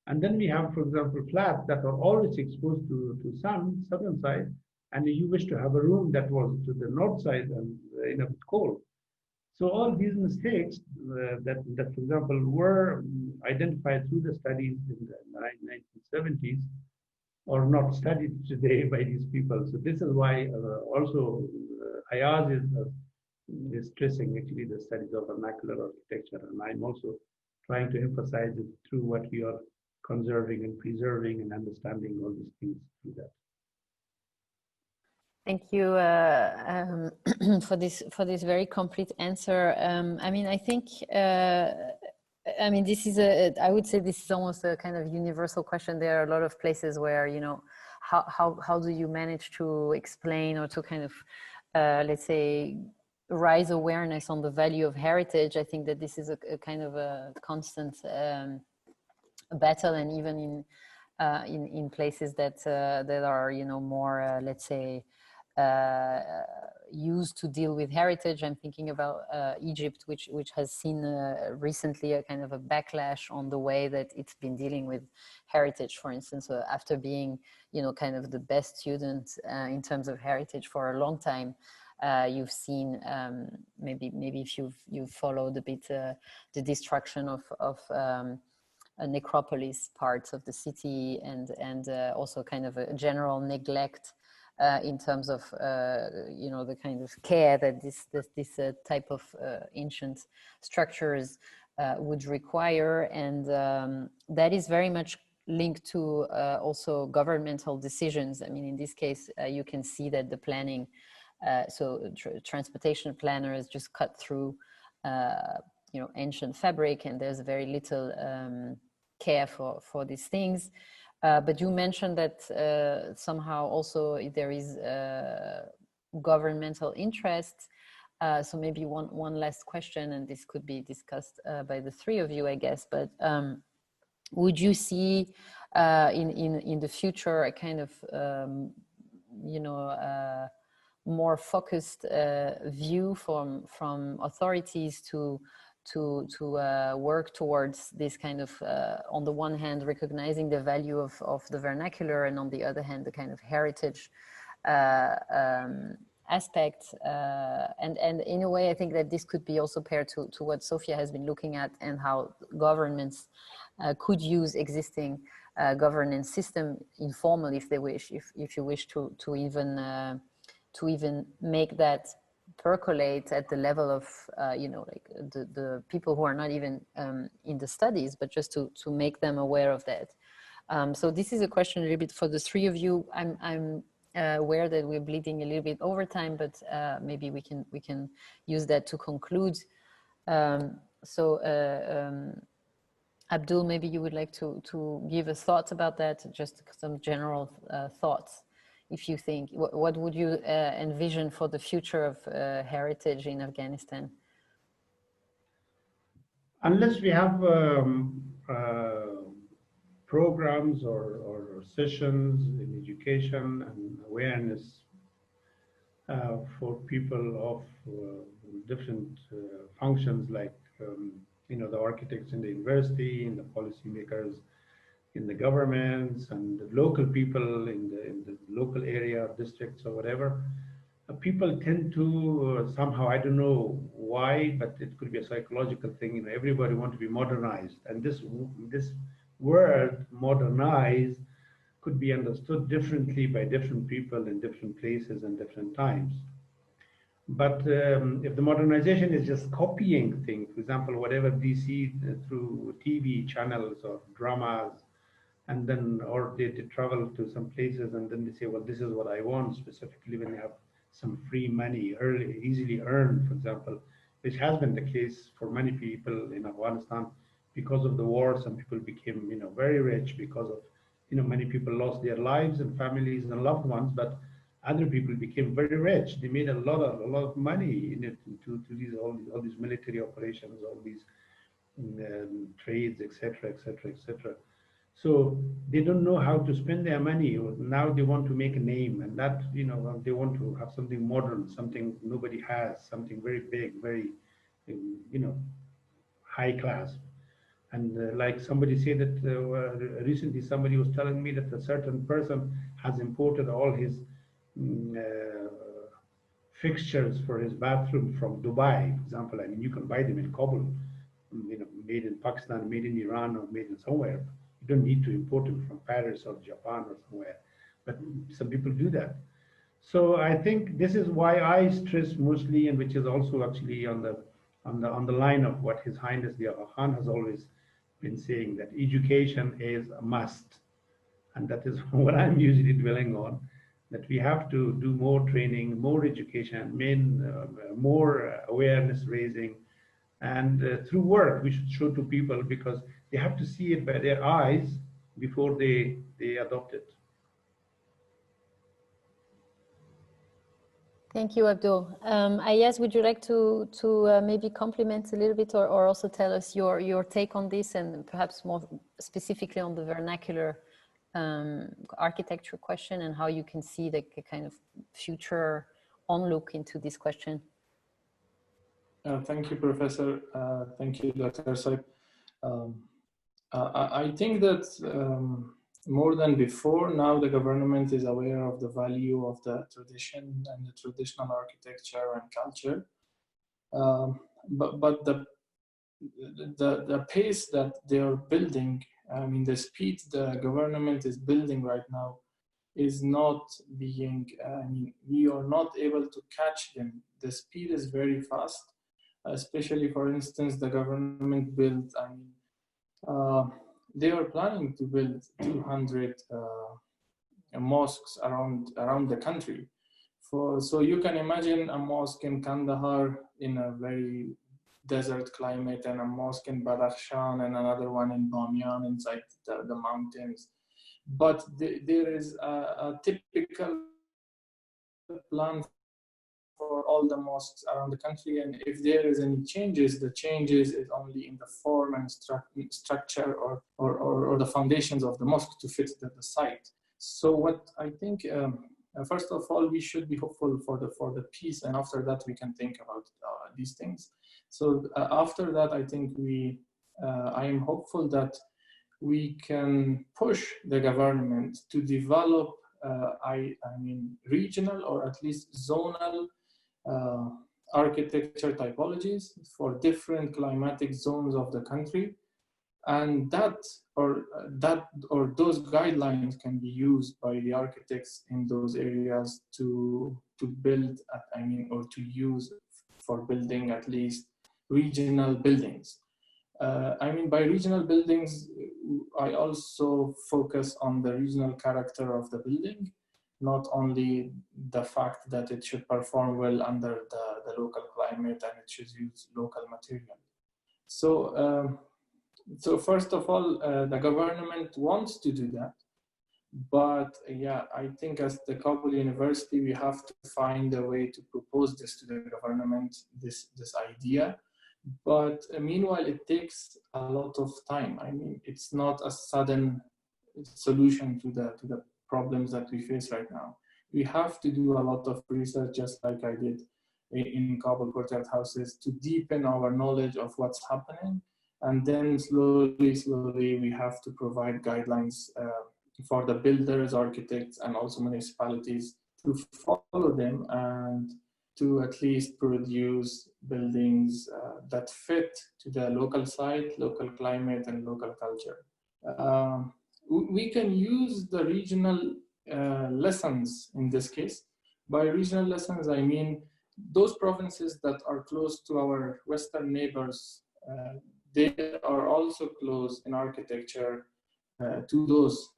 And then we have, for example, flats that are always exposed to sun, southern side, and you wish to have a room that was to the north side and cold. So all these mistakes that, for example, were identified through the studies in the 1970s are not studied today by these people. So this is why also Ayaz is stressing actually the studies of vernacular architecture, and I'm also trying to emphasize it through what we are conserving and preserving and understanding all these things through that. Thank you for this very complete answer. I mean, I think this is I would say this is almost a kind of universal question. There are a lot of places where how do you manage to explain or to kind of let's say raise awareness on the value of heritage. I think that this is a kind of a constant battle, and even in places that are more let's say used to deal with heritage. I'm thinking about Egypt, which has seen recently a kind of a backlash on the way that it's been dealing with heritage, for instance, after being, kind of the best student in terms of heritage for a long time. You've seen maybe if you've followed a bit the destruction of necropolis parts of the city, and also kind of a general neglect in terms of the kind of care that this type of ancient structures would require, and that is very much linked to also governmental decisions. I mean, in this case, you can see that the planning, transportation planners just cut through ancient fabric, and there's very little care for these things. But you mentioned that somehow also there is governmental interest. So maybe one last question, and this could be discussed by the three of you, I guess. But would you see in the future a kind of more focused view from authorities to work towards this kind of, on the one hand, recognizing the value of the vernacular, and on the other hand, the kind of heritage aspect. And in a way, I think that this could be also paired to what Sofia has been looking at, and how governments could use existing governance system informally, if they wish, if you wish to even make that percolate at the level of like the people who are not even in the studies, but just to make them aware of that. So this is a question a little bit for the three of you. I'm aware that we're bleeding a little bit over time, but maybe we can use that to conclude. Abdul, maybe you would like to give us thoughts about that, just some general thoughts. If you think, what would you envision for the future of heritage in Afghanistan? Unless we have programs or sessions in education and awareness for people of different functions, like the architects in the university, and the policymakers in the governments, and the local people in the local area, districts, or whatever, people tend to somehow, I don't know why, but it could be a psychological thing. Everybody wants to be modernized, and this word modernized could be understood differently by different people in different places and different times. But if the modernization is just copying things, for example, whatever they see through TV channels or dramas, and then, or they travel to some places and then they say, well, this is what I want, specifically when they have some free money, easily earned, for example, which has been the case for many people in Afghanistan. Because of the war, some people became, very rich because of, many people lost their lives and families and loved ones, but other people became very rich. They made a lot of money in it, to these all these military operations, all these trades, etc., etc., etc. So they don't know how to spend their money. Now they want to make a name, and that, they want to have something modern, something nobody has, something very big, very, high class. And like somebody said that recently, somebody was telling me that a certain person has imported all his fixtures for his bathroom from Dubai, for example. I mean, you can buy them in Kabul, made in Pakistan, made in Iran, or made in somewhere. You don't need to import them from Paris or Japan or somewhere, but some people do that. So I think this is why I stress mostly, and which is also actually on the line of what His Highness the Aga Khan has always been saying, that education is a must, and that is what I'm usually dwelling on. That we have to do more training, more education, more awareness raising, and through work we should show to people, because they have to see it by their eyes before they adopt it. Thank you, Abdul. Ayaz, would you like to maybe compliment a little bit, or also tell us your take on this, and perhaps more specifically on the vernacular architecture question, and how you can see the kind of future own look into this question. Thank you, Professor. Thank you, Dr. Saib. I think that more than before, now the government is aware of the value of the tradition and the traditional architecture and culture. But the pace that they are building, I mean, the speed the government is building right now is not being, I mean, we are not able to catch them. The speed is very fast, especially, for instance, the government built, I mean, they are planning to build 200 mosques around the country. So you can imagine a mosque in Kandahar in a very desert climate, and a mosque in Badakhshan, and another one in Bamyan inside the mountains. But there is a typical plan for all the mosques around the country, and if there is any changes, the changes is only in the form and structure or the foundations of the mosque to fit the site. So what I think, first of all, we should be hopeful for the peace, and after that we can think about these things. So after that, I think I am hopeful that we can push the government to develop, I mean, regional or at least zonal architecture typologies for different climatic zones of the country, and those guidelines can be used by the architects in those areas to build, I mean, or to use for building at least regional buildings. I mean, by regional buildings, I also focus on the regional character of the building, not only the fact that it should perform well under the local climate and it should use local material. So first of all, the government wants to do that. But yeah, I think as the Kabul University, we have to find a way to propose this to the government, this idea. But meanwhile, it takes a lot of time. I mean, it's not a sudden solution to the problems that we face right now. We have to do a lot of research, just like I did in Kabul courtyard houses, to deepen our knowledge of what's happening. And then slowly, we have to provide guidelines for the builders, architects, and also municipalities to follow them and to at least produce buildings that fit to the local site, local climate, and local culture. We can use the regional lessons in this case. By regional lessons, I mean those provinces that are close to our Western neighbors, they are also close in architecture to those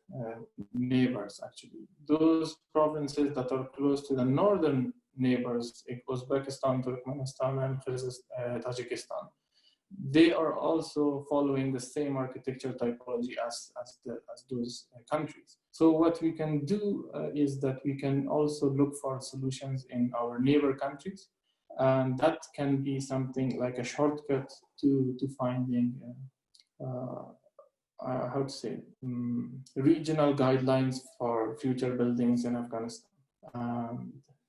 neighbors, actually. Those provinces that are close to the northern neighbors, Uzbekistan, Turkmenistan, and Tajikistan, they are also following the same architecture typology as those countries. So what we can do is that we can also look for solutions in our neighbor countries, and that can be something like a shortcut to finding how to say, regional guidelines for future buildings in Afghanistan.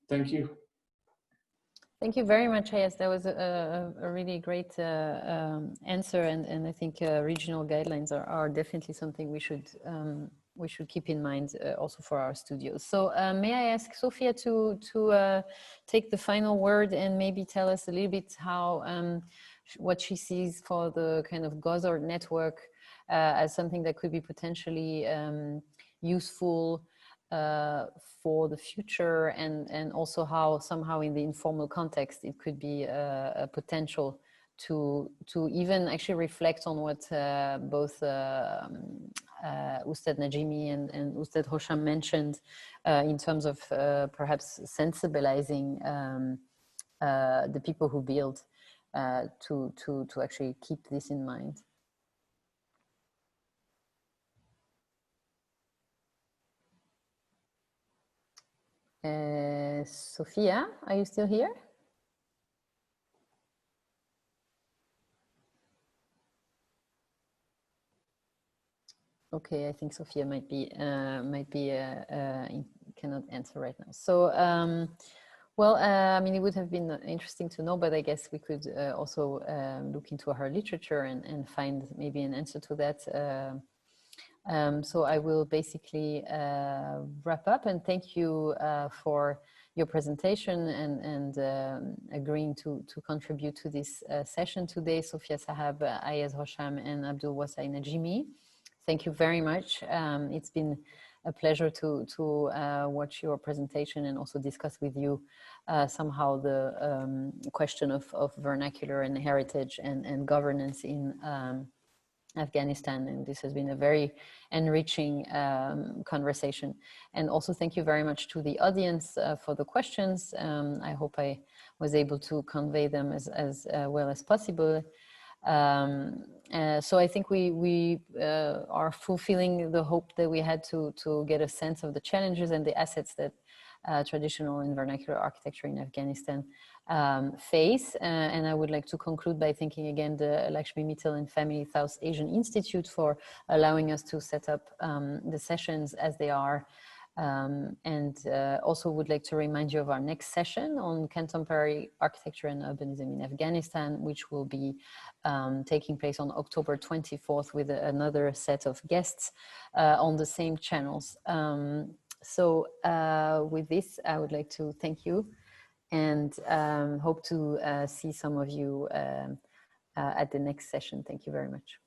Thank you. Thank you very much, Ayaz. That was a really great answer, and I think regional guidelines are definitely something we should keep in mind also for our studios. So may I ask Sofia to take the final word and maybe tell us a little bit how what she sees for the kind of Gozar network as something that could be potentially useful for the future, and also how somehow in the informal context it could be a potential to even actually reflect on what both Ustad Najimi and Ustad Hosham mentioned in terms of perhaps sensibilizing the people who build to actually keep this in mind. Sofia, are you still here? Okay, I think Sofia might be cannot answer right now. So Well, I mean, it would have been interesting to know, but I guess we could also look into her literature and find maybe an answer to that. So I will basically wrap up and thank you for your presentation and agreeing to contribute to this session today, Sofia, Sahab, Ayaz, Hosham, and Abdul, Wasay, Najimi. Thank you very much. It's been a pleasure to watch your presentation and also discuss with you somehow the question of vernacular and heritage and governance in Afghanistan, and this has been a very enriching conversation. And also thank you very much to the audience for the questions. I hope I was able to convey them as well as possible. So I think we are fulfilling the hope that we had to get a sense of the challenges and the assets that traditional and vernacular architecture in Afghanistan face. And I would like to conclude by thanking again the Lakshmi Mittal and Family South Asian Institute for allowing us to set up the sessions as they are. And also would like to remind you of our next session on contemporary architecture and urbanism in Afghanistan, which will be taking place on October 24th with another set of guests on the same channels. So with this, I would like to thank you and hope to see some of you at the next session. Thank you very much.